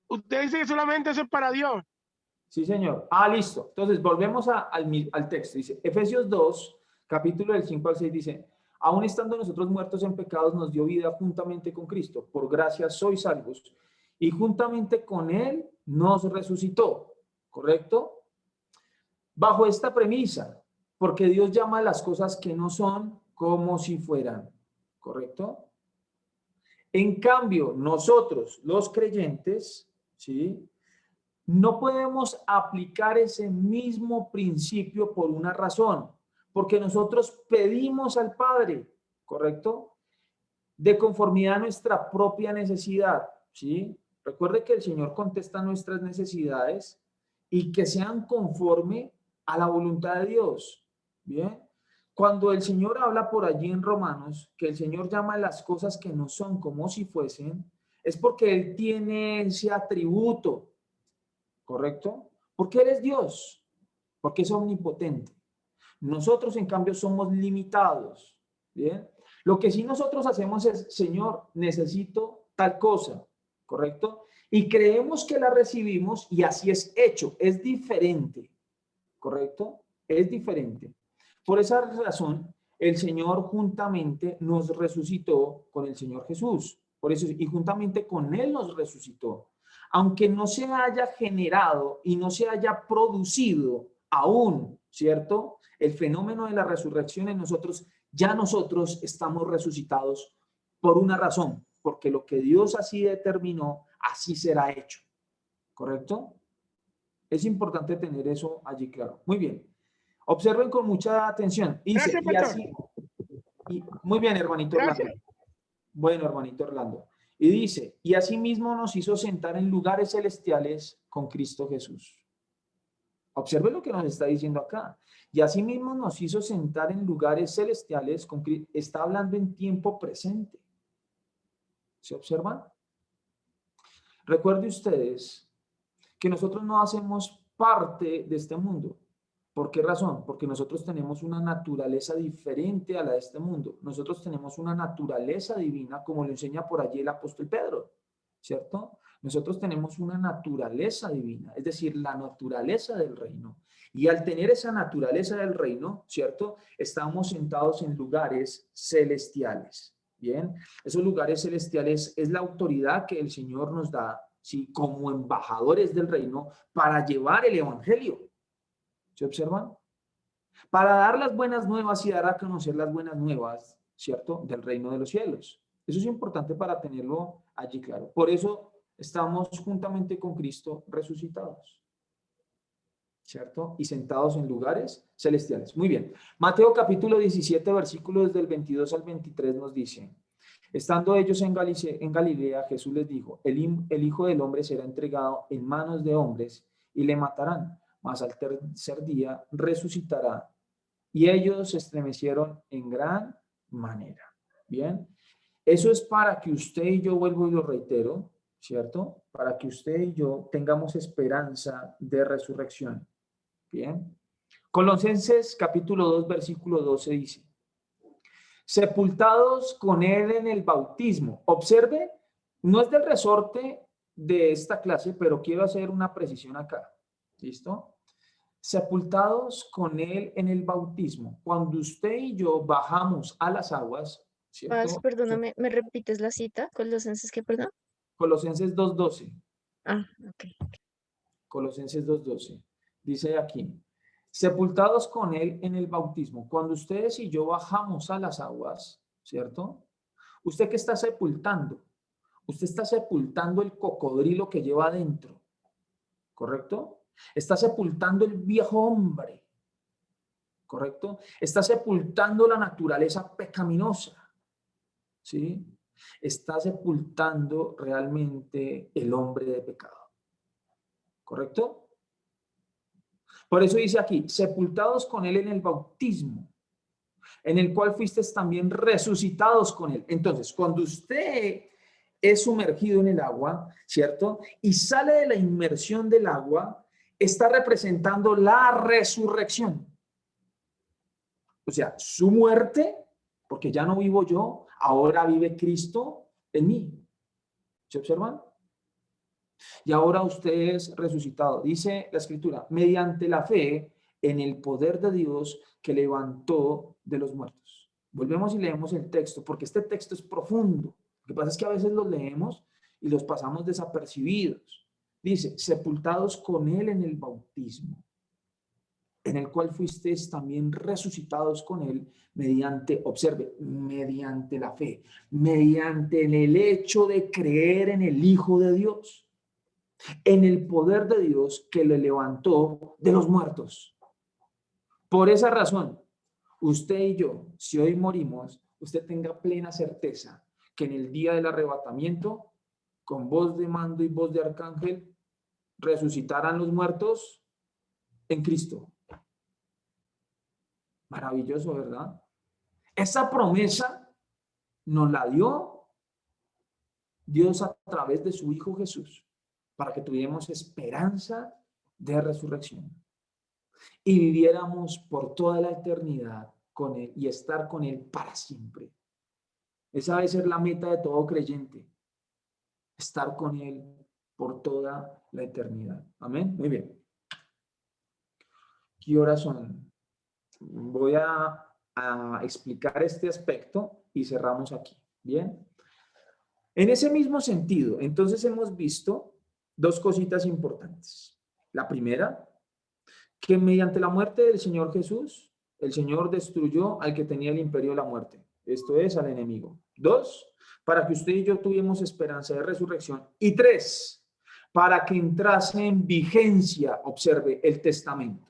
Usted dice que solamente eso es para Dios. Sí, señor. Listo. Entonces, volvemos al texto. Dice, Efesios 2, capítulo del 5 al 6, dice, aún estando nosotros muertos en pecados, nos dio vida juntamente con Cristo. Por gracia sois salvos. Y juntamente con Él nos resucitó. ¿Correcto? Bajo esta premisa, porque Dios llama a las cosas que no son como si fueran. ¿Correcto? En cambio, nosotros, los creyentes, ¿sí?, no podemos aplicar ese mismo principio por una razón, porque nosotros pedimos al Padre, ¿correcto? De conformidad a nuestra propia necesidad, ¿sí? Recuerde que el Señor contesta nuestras necesidades y que sean conforme a la voluntad de Dios, ¿bien? Cuando el Señor habla por allí en Romanos, que el Señor llama a las cosas que no son como si fuesen, es porque Él tiene ese atributo, ¿correcto? Porque Él es Dios, porque es omnipotente. Nosotros, en cambio, somos limitados, ¿bien? Lo que sí nosotros hacemos es, Señor, necesito tal cosa, ¿correcto? Y creemos que la recibimos y así es hecho. Es diferente, ¿correcto? Es diferente. Por esa razón, el Señor juntamente nos resucitó con el Señor Jesús. Por eso, y juntamente con Él nos resucitó. Aunque no se haya generado y no se haya producido aún, ¿cierto?, el fenómeno de la resurrección en nosotros, ya nosotros estamos resucitados por una razón, porque lo que Dios así determinó, así será hecho. ¿Correcto? Es importante tener eso allí claro. Muy bien. Observen con mucha atención. Dice, Gracias, muy bien, hermanito Orlando. Bueno, hermanito Orlando. Y dice, y asimismo nos hizo sentar en lugares celestiales con Cristo Jesús. Observe lo que nos está diciendo acá. Y asimismo nos hizo sentar en lugares celestiales con Cristo. Está hablando en tiempo presente. ¿Se observa? Recuerde ustedes que nosotros no hacemos parte de este mundo. ¿Por qué razón? Porque nosotros tenemos una naturaleza diferente a la de este mundo. Nosotros tenemos una naturaleza divina, como lo enseña por allí el apóstol Pedro, ¿cierto? Nosotros tenemos una naturaleza divina, es decir, la naturaleza del reino. Y al tener esa naturaleza del reino, ¿cierto? Estamos sentados en lugares celestiales, ¿bien? Esos lugares celestiales es la autoridad que el Señor nos da, ¿sí? Como embajadores del reino para llevar el evangelio. ¿Se observan? Para dar las buenas nuevas y dar a conocer las buenas nuevas, ¿cierto? Del reino de los cielos. Eso es importante para tenerlo allí claro. Por eso estamos juntamente con Cristo resucitados, ¿cierto? Y sentados en lugares celestiales. Muy bien. Mateo capítulo 17, versículos del 22 al 23 nos dice: estando ellos en Galilea, Jesús les dijo: el Hijo del Hombre será entregado en manos de hombres y le matarán, mas al tercer día resucitará. Y ellos se estremecieron en gran manera. Bien, eso es para que usted y yo, vuelvo y lo reitero, ¿cierto? Para que usted y yo tengamos esperanza de resurrección. Bien. Colosenses capítulo 2, versículo 12 dice: sepultados con él en el bautismo. Observe, no es del resorte de esta clase, pero quiero hacer una precisión acá. ¿Listo? Sepultados con él en el bautismo. Cuando usted y yo bajamos a las aguas, ¿cierto? Perdóname, ¿me repites la cita? Colosenses, ¿qué, perdón? Colosenses 2:12. Ah, ok. Colosenses 2:12. Dice aquí: sepultados con él en el bautismo. Cuando ustedes y yo bajamos a las aguas, ¿cierto? ¿Usted qué está sepultando? Usted está sepultando el cocodrilo que lleva adentro, ¿correcto? Está sepultando el viejo hombre, ¿correcto? Está sepultando la naturaleza pecaminosa, ¿sí? Está sepultando realmente el hombre de pecado, ¿correcto? Por eso dice aquí: sepultados con él en el bautismo, en el cual fuisteis también resucitados con él. Entonces, cuando usted es sumergido en el agua, ¿cierto? Y sale de la inmersión del agua, está representando la resurrección. O sea, su muerte, porque ya no vivo yo, ahora vive Cristo en mí. ¿Se observan? Y ahora usted es resucitado. Dice la Escritura: mediante la fe en el poder de Dios que levantó de los muertos. Volvemos y leemos el texto, porque este texto es profundo. Lo que pasa es que a veces los leemos y los pasamos desapercibidos. Dice: sepultados con él en el bautismo, en el cual fuisteis también resucitados con él mediante, observe, mediante la fe, mediante el hecho de creer en el Hijo de Dios, en el poder de Dios que le levantó de los muertos. Por esa razón, usted y yo, si hoy morimos, usted tenga plena certeza que en el día del arrebatamiento, con voz de mando y voz de arcángel, resucitarán los muertos en Cristo. Maravilloso, ¿verdad? Esa promesa nos la dio Dios a través de su Hijo Jesús, para que tuviéramos esperanza de resurrección y viviéramos por toda la eternidad con Él y estar con Él para siempre. Esa debe ser la meta de todo creyente, estar con Él por toda la eternidad. Amén. Muy bien. ¿Qué horas son? Voy a explicar este aspecto y cerramos aquí. Bien. En ese mismo sentido, entonces hemos visto dos cositas importantes. La primera, que mediante la muerte del Señor Jesús, el Señor destruyó al que tenía el imperio de la muerte. Esto es, al enemigo. 2, para que usted y yo tuviéramos esperanza de resurrección. Y 3, para que entrase en vigencia, observe, el testamento.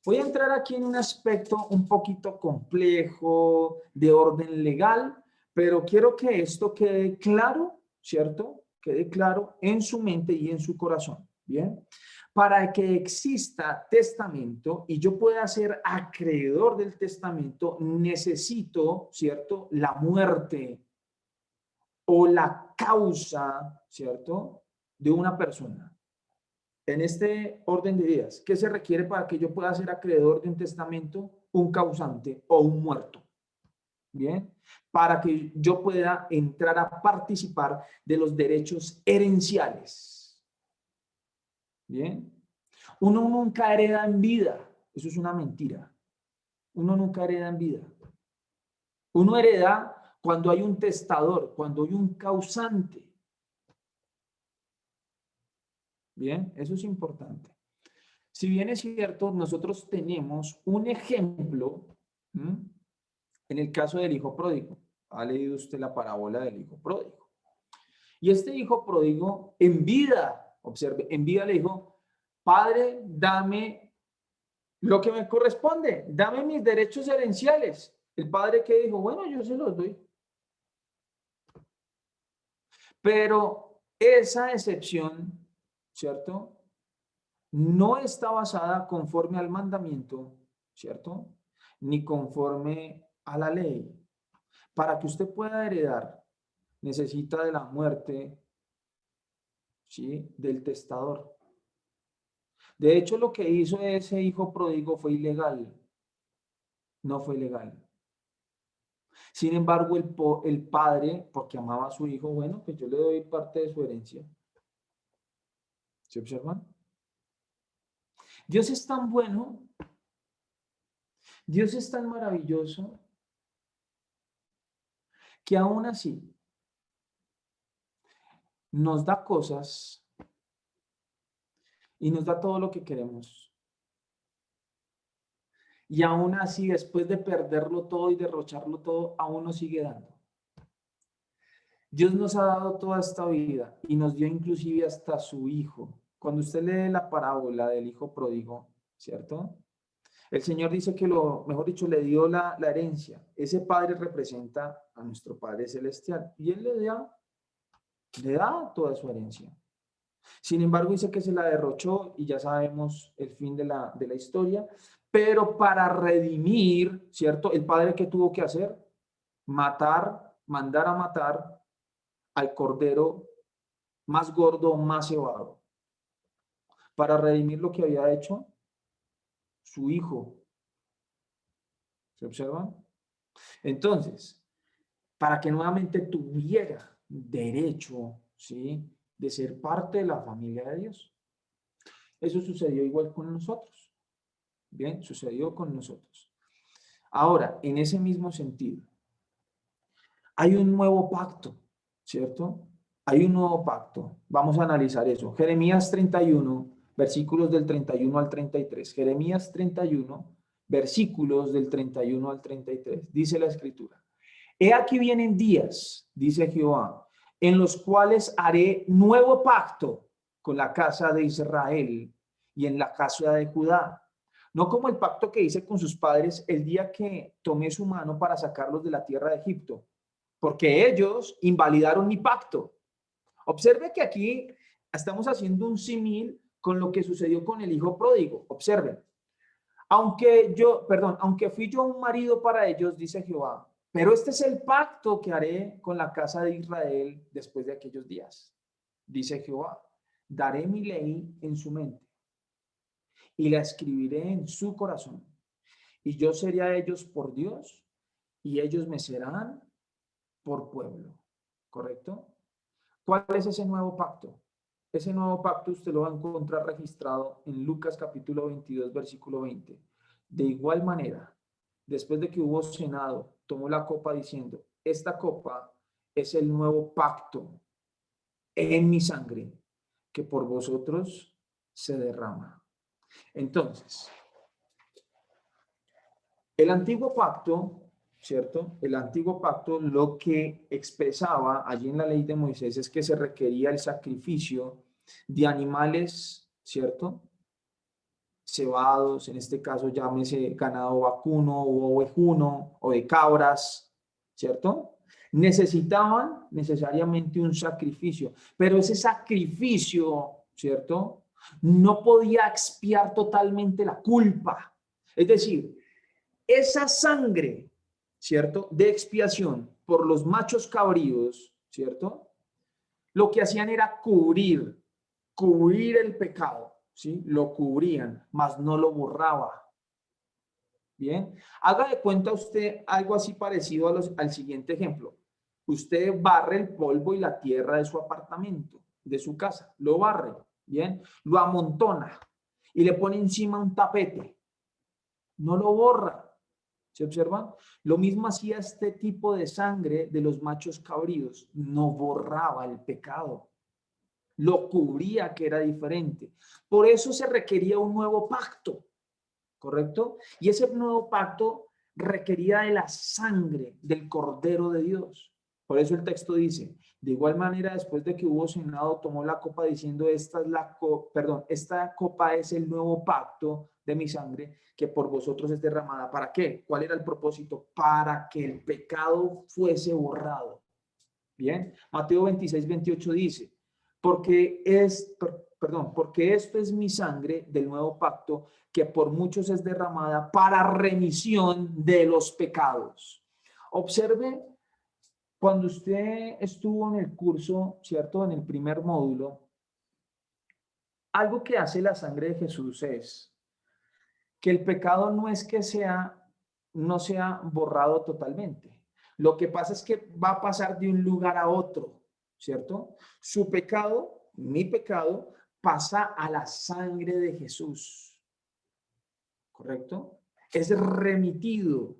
Voy a entrar aquí en un aspecto un poquito complejo de orden legal, pero quiero que esto quede claro, ¿cierto? Quede claro en su mente y en su corazón, ¿bien? Para que exista testamento y yo pueda ser acreedor del testamento, necesito, ¿cierto?, la muerte o la causa, ¿cierto?, de una persona. En este orden de ideas, ¿qué se requiere para que yo pueda ser acreedor de un testamento? Un causante o un muerto. Bien, para que yo pueda entrar a participar de los derechos herenciales. Bien, uno nunca hereda en vida, eso es una mentira. Uno nunca hereda en vida. Uno hereda cuando hay un testador, cuando hay un causante. Bien, eso es importante. Si bien es cierto, nosotros tenemos un ejemplo, en el caso del hijo pródigo. Ha leído usted la parábola del hijo pródigo. Y este hijo pródigo en vida, observe, en vida le dijo, Padre, dame lo que me corresponde, dame mis derechos herenciales. El padre que dijo, bueno, yo se los doy. Pero esa excepción, ¿cierto?, no está basada conforme al mandamiento, ¿cierto?, ni conforme a la ley. Para que usted pueda heredar, necesita de la muerte, ¿sí?, del testador. De hecho, lo que hizo ese hijo pródigo fue ilegal. No fue legal. Sin embargo, el padre, porque amaba a su hijo, bueno, pues yo le doy parte de su herencia. ¿Se observan? Dios es tan bueno, Dios es tan maravilloso, que aún así nos da cosas y nos da todo lo que queremos. Y aún así, después de perderlo todo y derrocharlo todo, aún nos sigue dando. Dios nos ha dado toda esta vida y nos dio inclusive hasta su hijo. Cuando usted lee la parábola del hijo pródigo, ¿cierto?, el Señor dice que mejor dicho, le dio la herencia. Ese padre representa a nuestro Padre Celestial y Él le da toda su herencia. Sin embargo, dice que se la derrochó y ya sabemos el fin de la historia. Pero para redimir, ¿cierto?, el padre, ¿qué tuvo que hacer? Mandar a matar al cordero más gordo, más cebado. Para redimir lo que había hecho su hijo. ¿Se observan? Entonces, para que nuevamente tuviera derecho, ¿sí?, de ser parte de la familia de Dios. Eso sucedió igual con nosotros. Bien, sucedió con nosotros. Ahora, en ese mismo sentido, hay un nuevo pacto, ¿cierto? Hay un nuevo pacto. Vamos a analizar eso. Jeremías 31, versículos del 31 al 33. Jeremías 31, versículos del 31 al 33. Dice la Escritura. He aquí vienen días, dice Jehová, en los cuales haré nuevo pacto con la casa de Israel y en la casa de Judá. No como el pacto que hice con sus padres el día que tomé su mano para sacarlos de la tierra de Egipto, porque ellos invalidaron mi pacto. Observe que aquí estamos haciendo un símil con lo que sucedió con el hijo pródigo. Observen. Aunque fui yo un marido para ellos, dice Jehová, pero este es el pacto que haré con la casa de Israel después de aquellos días. Dice Jehová, daré mi ley en su mente y la escribiré en su corazón. Y yo seré a ellos por Dios y ellos me serán por pueblo. ¿Correcto? ¿Cuál es ese nuevo pacto? Ese nuevo pacto usted lo va a encontrar registrado en Lucas capítulo 22, versículo 20. De igual manera, después de que hubo cenado, tomó la copa diciendo, esta copa es el nuevo pacto en mi sangre que por vosotros se derrama. Entonces, el antiguo pacto, ¿cierto? El antiguo pacto lo que expresaba allí en la ley de Moisés es que se requería el sacrificio de animales, ¿cierto?, cebados, en este caso llámese ganado vacuno o ovejuno o de cabras, ¿cierto? Necesitaban necesariamente un sacrificio, pero ese sacrificio, ¿cierto?, no podía expiar totalmente la culpa. Es decir, esa sangre, ¿cierto?, de expiación por los machos cabríos, ¿cierto?, lo que hacían era cubrir el pecado, ¿sí? Lo cubrían, mas no lo borraba. Bien, haga de cuenta usted algo así parecido al siguiente ejemplo. Usted barre el polvo y la tierra de su apartamento, de su casa, lo barre, bien, lo amontona y le pone encima un tapete. No lo borra. ¿Se observan? Lo mismo hacía este tipo de sangre de los machos cabríos. No borraba el pecado. Lo cubría, que era diferente. Por eso se requería un nuevo pacto. ¿Correcto? Y ese nuevo pacto requería de la sangre del Cordero de Dios. Por eso el texto dice, de igual manera, después de que hubo cenado, tomó la copa diciendo, esta copa es el nuevo pacto de mi sangre que por vosotros es derramada. ¿Para qué? ¿Cuál era el propósito? Para que el pecado fuese borrado. Bien, Mateo 26:28 dice, porque esto es mi sangre del nuevo pacto que por muchos es derramada para remisión de los pecados. Observe, cuando usted estuvo en el curso, ¿cierto? En el primer módulo, algo que hace la sangre de Jesús es que el pecado no es que no sea borrado totalmente. Lo que pasa es que va a pasar de un lugar a otro, ¿cierto? Su pecado, mi pecado, pasa a la sangre de Jesús, ¿correcto? Es remitido,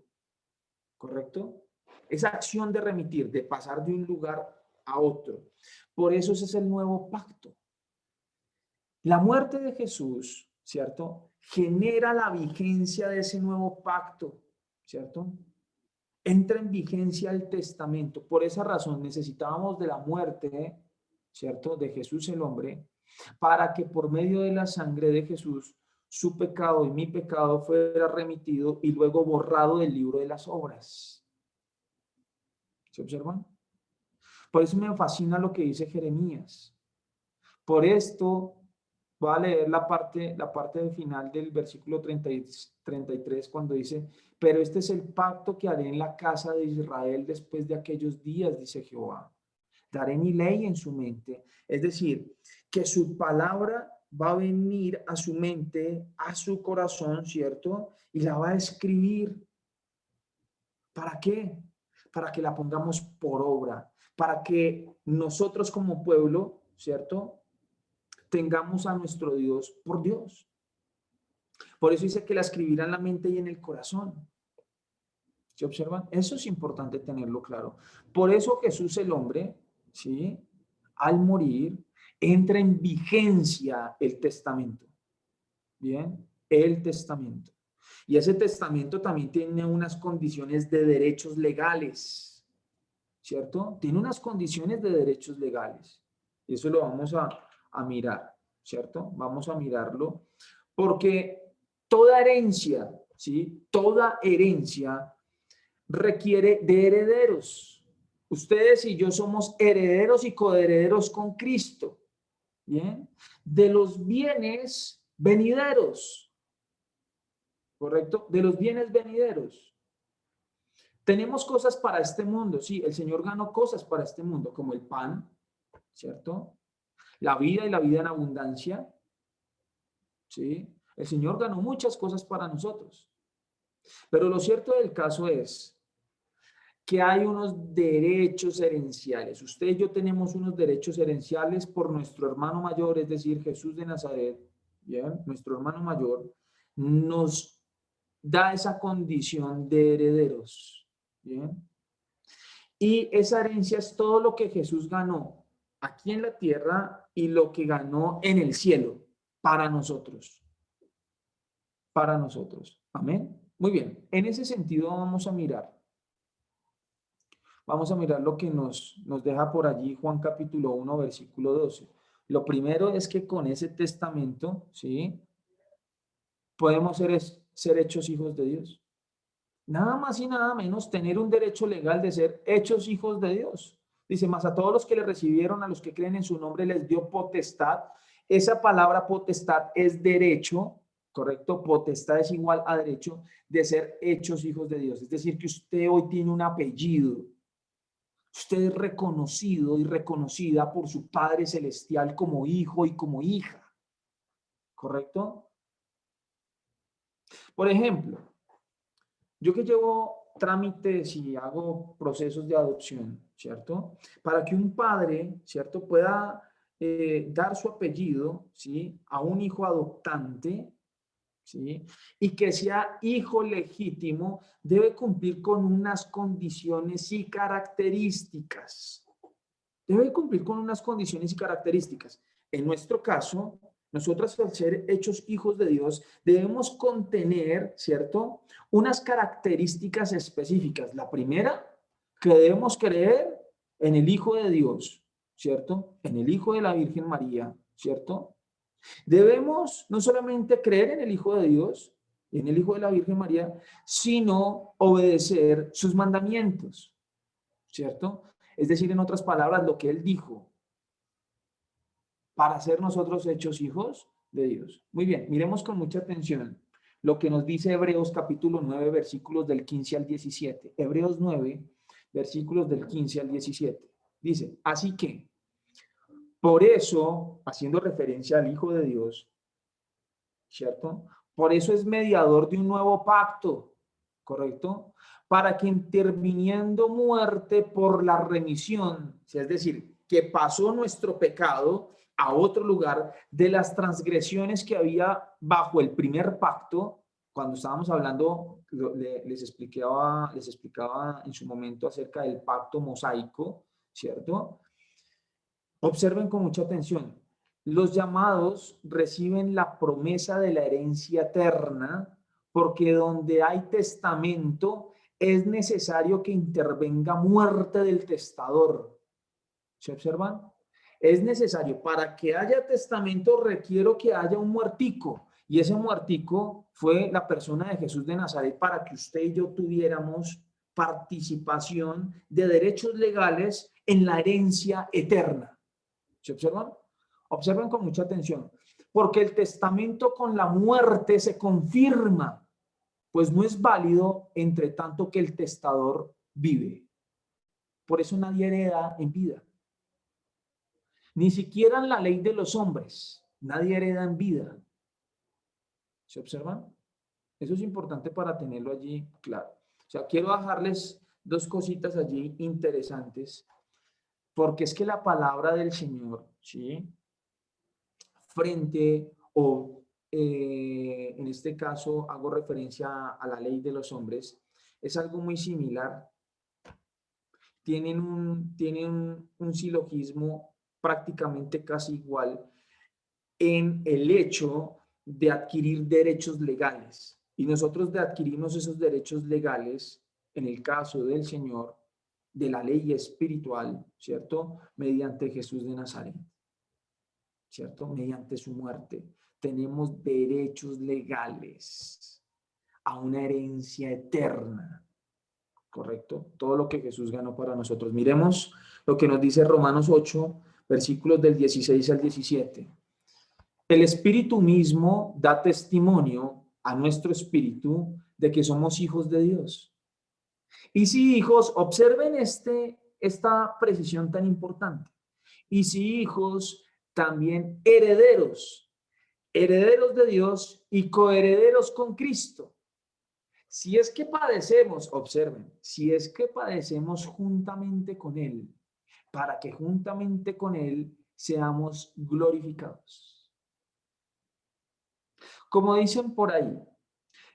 ¿correcto? Esa acción de remitir, de pasar de un lugar a otro. Por eso ese es el nuevo pacto. La muerte de Jesús, ¿cierto? Genera la vigencia de ese nuevo pacto, ¿cierto? Entra en vigencia el testamento. Por esa razón necesitábamos de la muerte, ¿cierto? De Jesús el hombre, para que por medio de la sangre de Jesús, su pecado y mi pecado fuera remitido y luego borrado del libro de las obras. ¿Se observan? Por eso me fascina lo que dice Jeremías. Por esto, voy a leer la parte final del versículo 33 cuando dice, pero este es el pacto que haré en la casa de Israel después de aquellos días, dice Jehová. Daré mi ley en su mente. Es decir, que su palabra va a venir a su mente, a su corazón, ¿cierto? Y la va a escribir. ¿Para qué? Para que la pongamos por obra, para que nosotros como pueblo, ¿cierto? Tengamos a nuestro Dios por Dios. Por eso dice que la escribirá en la mente y en el corazón. ¿Se observan? Eso es importante tenerlo claro. Por eso Jesús el hombre, ¿sí? Al morir, entra en vigencia el testamento. Bien, el testamento. Y ese testamento también tiene unas condiciones de derechos legales, ¿cierto? Tiene unas condiciones de derechos legales. Y eso lo vamos a mirar, ¿cierto? Vamos a mirarlo porque toda herencia, ¿sí? Toda herencia requiere de herederos. Ustedes y yo somos herederos y coherederos con Cristo, ¿bien? De los bienes venideros, ¿correcto? De los bienes venideros. Tenemos cosas para este mundo, sí, el Señor ganó cosas para este mundo, como el pan, ¿cierto? La vida y la vida en abundancia, ¿sí? El Señor ganó muchas cosas para nosotros. Pero lo cierto del caso es que hay unos derechos herenciales. Usted y yo tenemos unos derechos herenciales por nuestro hermano mayor, es decir, Jesús de Nazaret, ¿bien? Nuestro hermano mayor nos da esa condición de herederos, ¿bien? Y esa herencia es todo lo que Jesús ganó aquí en la tierra y lo que ganó en el cielo para nosotros. Para nosotros. Amén. Muy bien. En ese sentido vamos a mirar. Vamos a mirar lo que nos deja por allí Juan capítulo 1, versículo 12. Lo primero es que con ese testamento, ¿sí? Podemos ser hechos hijos de Dios. Nada más y nada menos tener un derecho legal de ser hechos hijos de Dios. Dice, más a todos los que le recibieron, a los que creen en su nombre, les dio potestad. Esa palabra potestad es derecho, ¿correcto? Potestad es igual a derecho de ser hechos hijos de Dios. Es decir, que usted hoy tiene un apellido. Usted es reconocido y reconocida por su Padre Celestial como hijo y como hija. ¿Correcto? Por ejemplo, yo que llevo trámites y hago procesos de adopción, ¿cierto? Para que un padre, ¿cierto?, pueda dar su apellido, ¿sí?, a un hijo adoptante, ¿sí?, y que sea hijo legítimo, debe cumplir con unas condiciones y características. Debe cumplir con unas condiciones y características. En nuestro caso, nosotros al ser hechos hijos de Dios, debemos contener, ¿cierto?, unas características específicas. La primera, que debemos creer en el Hijo de Dios, ¿cierto?, en el Hijo de la Virgen María, ¿cierto? Debemos no solamente creer en el Hijo de Dios, en el Hijo de la Virgen María, sino obedecer sus mandamientos, ¿cierto? Es decir, en otras palabras, lo que Él dijo, para ser nosotros hechos hijos de Dios. Muy bien, miremos con mucha atención lo que nos dice Hebreos capítulo 9, versículos del 15 al 17. Hebreos 9, versículos del 15 al 17. Dice, así que, por eso, haciendo referencia al Hijo de Dios, ¿cierto? Por eso es mediador de un nuevo pacto, ¿correcto? Para que interviniendo muerte por la remisión, es decir, que pasó nuestro pecado a otro lugar de las transgresiones que había bajo el primer pacto, cuando estábamos hablando, les explicaba en su momento acerca del pacto mosaico, ¿cierto? Observen con mucha atención. Los llamados reciben la promesa de la herencia eterna porque donde hay testamento es necesario que intervenga muerte del testador. ¿Se observan? Es necesario, para que haya testamento requiero que haya un muertico, y ese muertico fue la persona de Jesús de Nazaret para que usted y yo tuviéramos participación de derechos legales en la herencia eterna. ¿Se observan? Observen con mucha atención, porque el testamento con la muerte se confirma, pues no es válido entre tanto que el testador vive. Por eso nadie hereda en vida. Ni siquiera en la ley de los hombres, nadie hereda en vida. ¿Se observan? Eso es importante para tenerlo allí claro. O sea, quiero dejarles dos cositas allí interesantes, porque es que la palabra del Señor, ¿sí?, frente o en este caso hago referencia a la ley de los hombres, es algo muy similar. Tienen un silogismo prácticamente casi igual en el hecho de adquirir derechos legales. Y nosotros adquirimos esos derechos legales, en el caso del Señor, de la ley espiritual, ¿cierto?, mediante Jesús de Nazaret, ¿cierto?, mediante su muerte. Tenemos derechos legales a una herencia eterna, ¿correcto? Todo lo que Jesús ganó para nosotros. Miremos lo que nos dice Romanos 8, versículos del 16 al 17. El Espíritu mismo da testimonio a nuestro espíritu de que somos hijos de Dios. Y si hijos, observen esta precisión tan importante. Y si hijos, también herederos, herederos de Dios y coherederos con Cristo. Si es que padecemos, observen, si es que padecemos juntamente con Él, para que juntamente con Él seamos glorificados. Como dicen por ahí,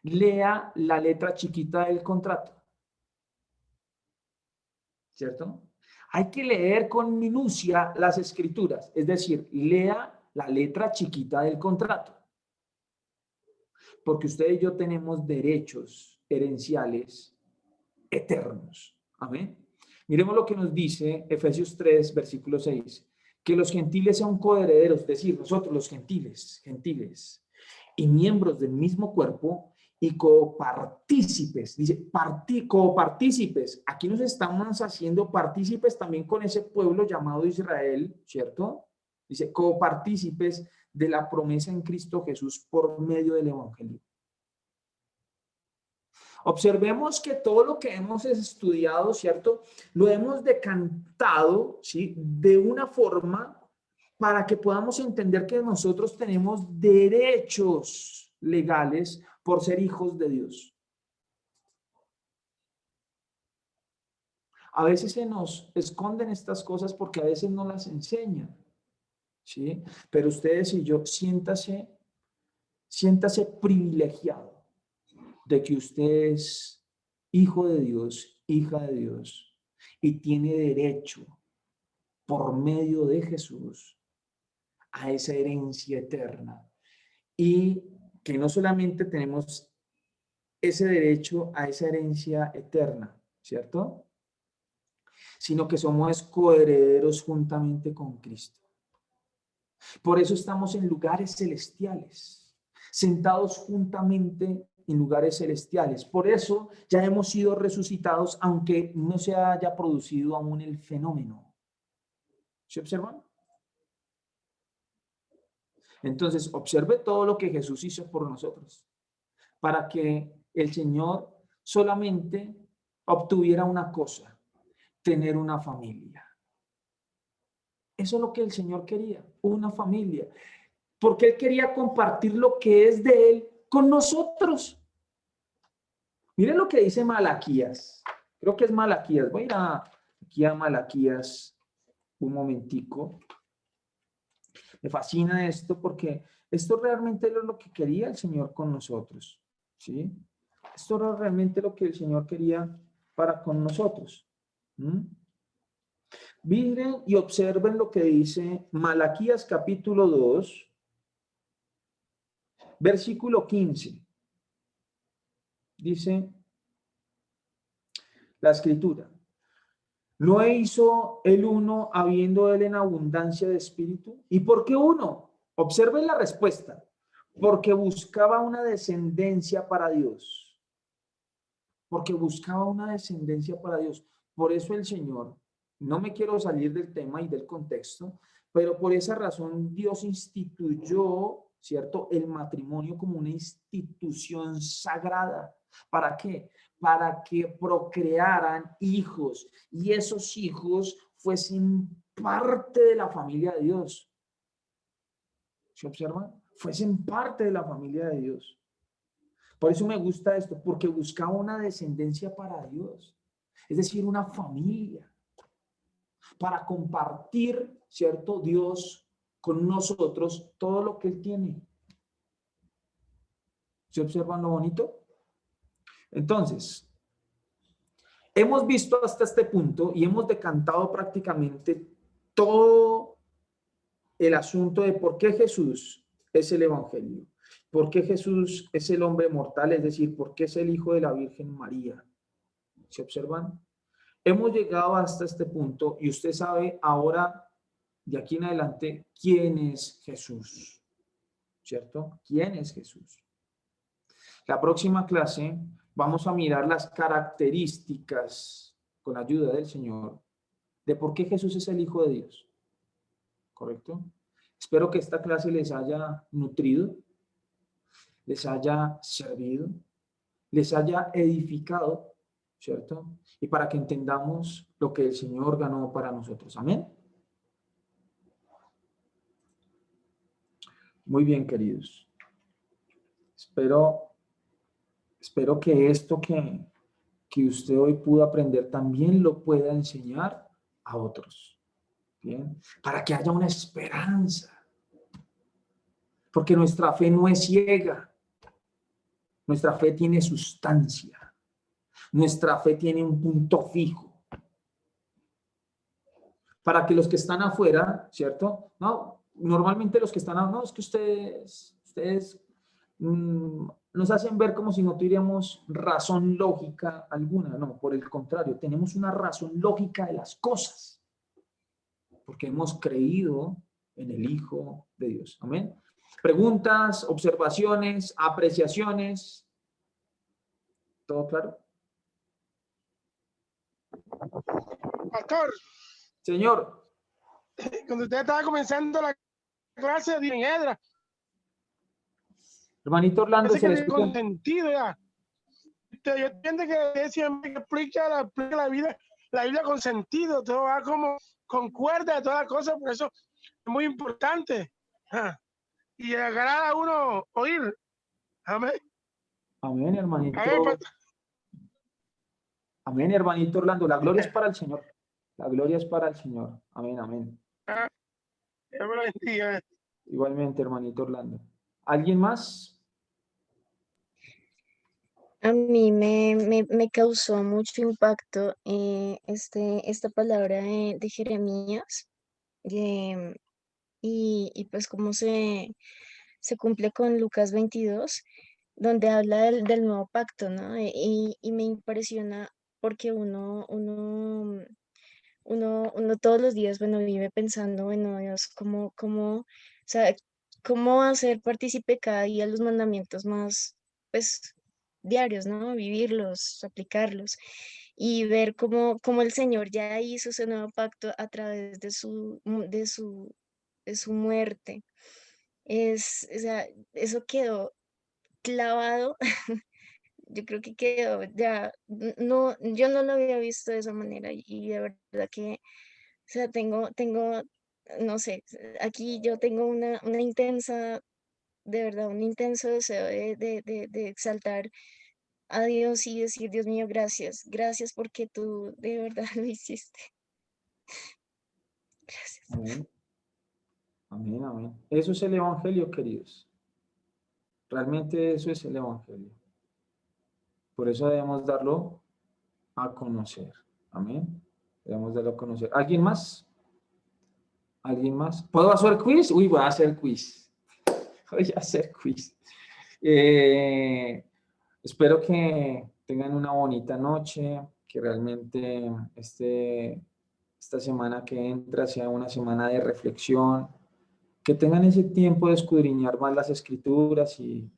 lea la letra chiquita del contrato, ¿cierto? Hay que leer con minucia las escrituras, es decir, lea la letra chiquita del contrato. Porque usted y yo tenemos derechos herenciales eternos. Amén. Miremos lo que nos dice Efesios 3, versículo 6. Que los gentiles sean coherederos, es decir, nosotros los gentiles, y miembros del mismo cuerpo y copartícipes. Dice, copartícipes. Aquí nos estamos haciendo partícipes también con ese pueblo llamado Israel, ¿cierto? Dice, copartícipes de la promesa en Cristo Jesús por medio del Evangelio. Observemos que todo lo que hemos estudiado, ¿cierto? Lo hemos decantado, ¿sí? De una forma para que podamos entender que nosotros tenemos derechos legales por ser hijos de Dios. A veces se nos esconden estas cosas porque a veces no las enseñan, ¿sí? Pero ustedes y yo, siéntase privilegiado de que usted es hijo de Dios, hija de Dios, y tiene derecho por medio de Jesús a esa herencia eterna. Y que no solamente tenemos ese derecho a esa herencia eterna, ¿cierto? Sino que somos coherederos juntamente con Cristo. Por eso estamos en lugares celestiales, sentados juntamente en lugares celestiales. Por eso ya hemos sido resucitados, aunque no se haya producido aún el fenómeno. ¿Se observan? Entonces, observe todo lo que Jesús hizo por nosotros, para que el Señor solamente obtuviera una cosa: tener una familia. Eso es lo que el Señor quería, una familia. Porque Él quería compartir lo que es de Él con nosotros. Miren lo que dice Malaquías. Creo que es Malaquías. Voy a ir aquí a Malaquías un momentico. Me fascina esto porque esto realmente es lo que quería el Señor con nosotros, ¿sí? Esto era realmente lo que el Señor quería para con nosotros. Miren y observen lo que dice Malaquías capítulo 2, versículo 15. Dice la escritura: ¿no hizo el uno habiendo él en abundancia de espíritu? ¿Y por qué uno? Observen la respuesta: porque buscaba una descendencia para Dios. Porque buscaba una descendencia para Dios. Por eso el Señor, no me quiero salir del tema y del contexto, pero por esa razón Dios instituyó, ¿cierto?, el matrimonio como una institución sagrada. ¿Para qué? Para que procrearan hijos y esos hijos fuesen parte de la familia de Dios. ¿Se observan? Fuesen parte de la familia de Dios. Por eso me gusta esto, porque buscaba una descendencia para Dios, es decir, una familia, para compartir, ¿cierto?, Dios con nosotros todo lo que Él tiene. ¿Se observan lo bonito? Entonces, hemos visto hasta este punto y hemos decantado prácticamente todo el asunto de por qué Jesús es el Evangelio, por qué Jesús es el hombre mortal, es decir, por qué es el Hijo de la Virgen María. ¿Se observan? Hemos llegado hasta este punto y usted sabe ahora, de aquí en adelante, quién es Jesús, ¿cierto? ¿Quién es Jesús? La próxima clase vamos a mirar las características, con la ayuda del Señor, de por qué Jesús es el Hijo de Dios. ¿Correcto? Espero que esta clase les haya nutrido, les haya servido, les haya edificado, ¿cierto? Y para que entendamos lo que el Señor ganó para nosotros. Amén. Muy bien, queridos. Espero que esto que usted hoy pudo aprender también lo pueda enseñar a otros. ¿Bien? Para que haya una esperanza. Porque nuestra fe no es ciega. Nuestra fe tiene sustancia. Nuestra fe tiene un punto fijo. Para que los que están afuera, ¿cierto? No, normalmente los que están afuera, no, es que ustedes nos hacen ver como si no tuviéramos razón lógica alguna. No, por el contrario, tenemos una razón lógica de las cosas. Porque hemos creído en el Hijo de Dios. Amén. Preguntas, observaciones, apreciaciones. ¿Todo claro? Pastor. Señor. Cuando usted estaba comenzando la clase de Edra. Hermanito Orlando, se le escucha. Sentido ya. yo entiendo que siempre explica la vida con sentido, todo va como concuerda, todas las cosas, por eso es muy importante. Y agrada a uno oír. Amén. Amén, hermanito. A ver, pastor. Amén, hermanito Orlando. La gloria es para el Señor. La gloria es para el Señor. Amén, amén. Dios me lo bendiga. Igualmente, hermanito Orlando. ¿Alguien más? A mí me causó mucho impacto esta palabra de Jeremías y pues cómo se cumple con Lucas 22, donde habla del nuevo pacto, ¿no? Y me impresiona porque uno todos los días, bueno, vive pensando, bueno, Dios, o sea, cómo hacer partícipe cada día los mandamientos más, pues, diarios, ¿no? Vivirlos, aplicarlos y ver cómo el Señor ya hizo ese nuevo pacto a través de su muerte. O sea, eso quedó clavado. Yo creo que quedó ya, no, yo no lo había visto de esa manera y de verdad que, o sea, tengo, no sé, aquí yo tengo una intensa, de verdad, un intenso deseo de exaltar a Dios y decir, Dios mío, gracias, gracias porque tú de verdad lo hiciste. Gracias. Amén. Amén, amén. Eso es el Evangelio, queridos. Realmente eso es el Evangelio. Por eso debemos darlo a conocer. Amén. Debemos darlo a conocer. ¿Alguien más? ¿Alguien más? ¿Puedo hacer quiz? Uy, voy a hacer quiz. Voy a hacer quiz. Espero que tengan una bonita noche, que realmente esta semana que entra sea una semana de reflexión, que tengan ese tiempo de escudriñar más las escrituras y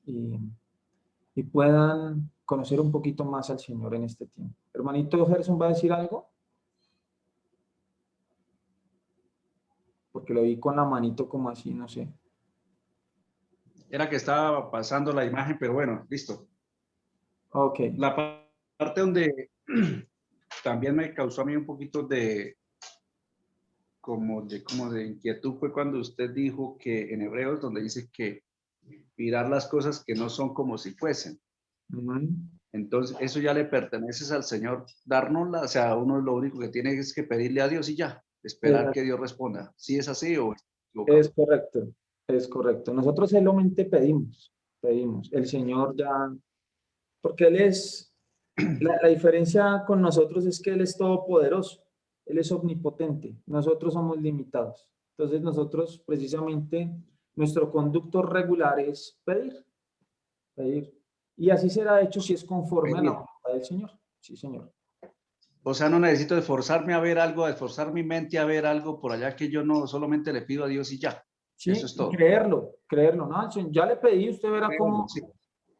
puedan conocer un poquito más al Señor en este tiempo. Hermanito Gerson, ¿va a decir algo? Porque lo vi con la manito como así, no sé. Era que estaba pasando la imagen, pero bueno, listo. Ok. La parte donde también me causó a mí un poquito de inquietud fue cuando usted dijo que en Hebreos, donde dice que mirar las cosas que no son como si fuesen. Entonces, eso ya le pertenece al Señor, dárnosla, o sea, uno lo único que tiene es que pedirle a Dios y ya, esperar que Dios responda. ¿Sí es así o equivocado? Es correcto, es correcto. Nosotros solamente pedimos. El Señor ya, porque Él es, la diferencia con nosotros es que Él es todopoderoso, Él es omnipotente, nosotros somos limitados. Entonces nosotros precisamente, nuestro conducto regular es pedir. Y así será hecho si es conforme a la voluntad del Señor. Sí, Señor. O sea, no necesito esforzarme a ver algo, esforzar mi mente a ver algo por allá que yo no solamente le pido a Dios y ya. Sí, eso es todo. Creerlo, ¿no? Ya le pedí, usted verá cómo. Sí.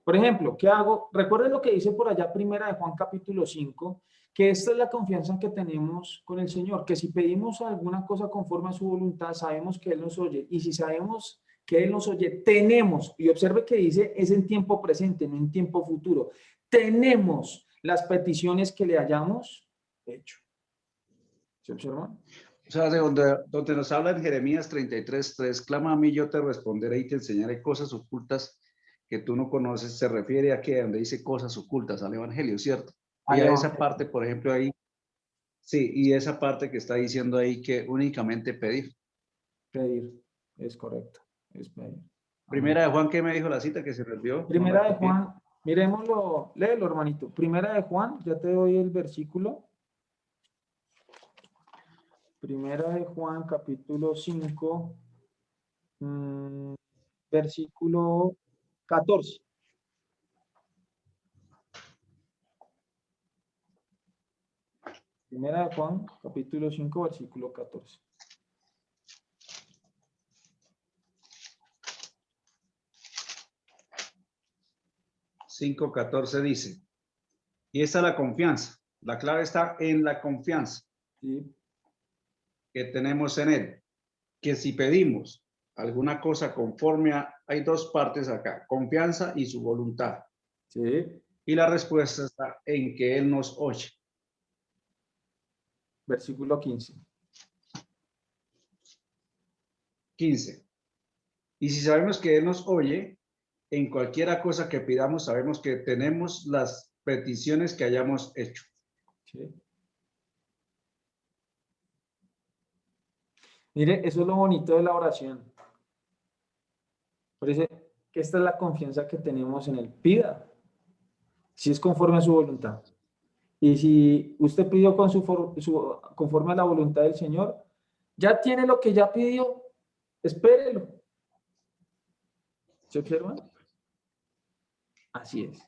Por ejemplo, ¿qué hago? Recuerden lo que dice por allá Primera de Juan capítulo 5, que esta es la confianza que tenemos con el Señor, que si pedimos alguna cosa conforme a su voluntad, sabemos que Él nos oye, y si sabemos que Él nos oye, tenemos, y observe que dice, es en tiempo presente, no en tiempo futuro, tenemos las peticiones que le hayamos hecho. ¿Se observan? O sea, de donde nos habla en Jeremías 33:3, clama a mí, yo te responderé y te enseñaré cosas ocultas que tú no conoces, se refiere a que donde dice cosas ocultas, al Evangelio, ¿cierto? Y a esa parte, por ejemplo, ahí, sí, y esa parte que está diciendo ahí que únicamente pedir. Pedir, es correcto, es pedir. Primera de Juan, ¿qué me dijo la cita que se me olvidó? Primera de Juan, miremoslo, léelo, hermanito. Primera de Juan, ya te doy el versículo. Primera de Juan, capítulo 5, versículo 14. Primera de Juan, capítulo 5, versículo 14. (5:14) dice, y esa es la confianza. La clave está en la confianza que tenemos en Él. Que si pedimos alguna cosa conforme a, hay dos partes acá, confianza y su voluntad. Sí. Y la respuesta está en que Él nos oye. Versículo 15. 15. Y si sabemos que Él nos oye, en cualquiera cosa que pidamos, sabemos que tenemos las peticiones que hayamos hecho. ¿Sí? Mire, eso es lo bonito de la oración. Por eso que esta es la confianza que tenemos en Él. Pida, si es conforme a su voluntad. Y si usted pidió con conforme a la voluntad del Señor, ya tiene lo que ya pidió, espérelo. ¿Se observan? Así es.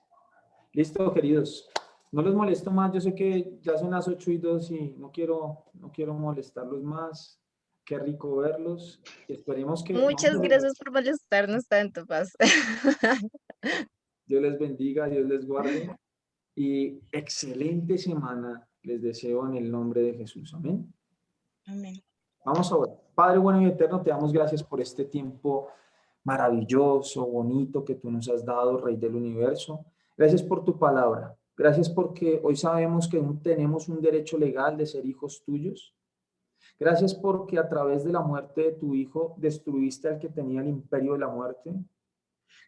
Listo, queridos. No los molesto más. Yo sé que ya son las 8:02 y no quiero molestarlos más. Qué rico verlos. Esperemos que... Muchas gracias por molestarnos tanto, Paz. Dios les bendiga, Dios les guarde. Y excelente semana les deseo en el nombre de Jesús. Amén. Amén. Vamos a orar. Padre bueno y eterno, te damos gracias por este tiempo maravilloso, bonito que tú nos has dado, Rey del Universo. Gracias por tu palabra. Gracias porque hoy sabemos que tenemos un derecho legal de ser hijos tuyos. Gracias porque a través de la muerte de tu Hijo destruiste al que tenía el imperio de la muerte.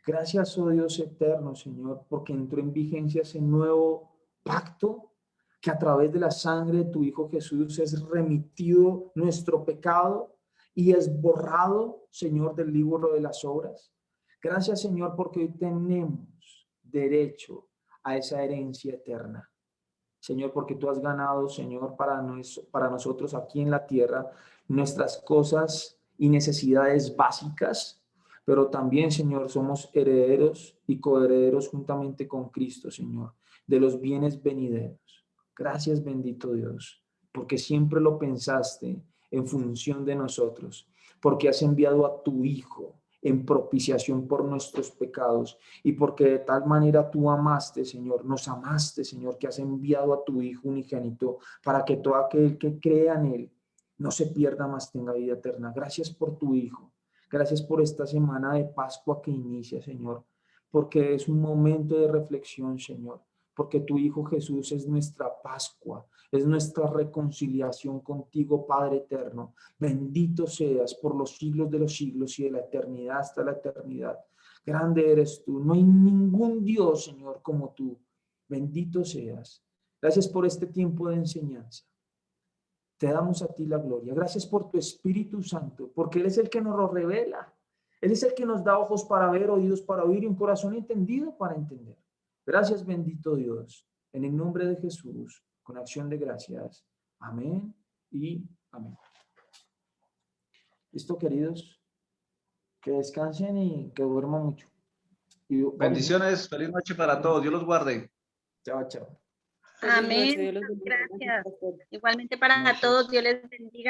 Gracias, oh Dios eterno, Señor, porque entró en vigencia ese nuevo pacto que a través de la sangre de tu Hijo Jesús es remitido nuestro pecado y es borrado, Señor, del libro de las obras. Gracias, Señor, porque hoy tenemos derecho a esa herencia eterna. Señor, porque tú has ganado, Señor, para nosotros aquí en la tierra, nuestras cosas y necesidades básicas, pero también, Señor, somos herederos y coherederos juntamente con Cristo, Señor, de los bienes venideros. Gracias, bendito Dios, porque siempre lo pensaste en función de nosotros, porque has enviado a tu Hijo en propiciación por nuestros pecados y porque de tal manera tú amaste, Señor, nos amaste, Señor, que has enviado a tu Hijo unigénito para que todo aquel que crea en Él no se pierda, más tenga vida eterna. Gracias por tu Hijo. Gracias por esta semana de Pascua que inicia, Señor, porque es un momento de reflexión, Señor, porque tu Hijo Jesús es nuestra Pascua, es nuestra reconciliación contigo, Padre eterno. Bendito seas por los siglos de los siglos y de la eternidad hasta la eternidad. Grande eres tú. No hay ningún Dios, Señor, como tú. Bendito seas. Gracias por este tiempo de enseñanza. Te damos a ti la gloria. Gracias por tu Espíritu Santo, porque Él es el que nos lo revela. Él es el que nos da ojos para ver, oídos para oír y un corazón entendido para entender. Gracias, bendito Dios. En el nombre de Jesús, con acción de gracias. Amén y amén. Listo, queridos. Que descansen y que duerman mucho. Bendiciones, feliz noche para todos. Dios los guarde. Chao, chao. Amén. Gracias. Igualmente para todos, Dios les bendiga.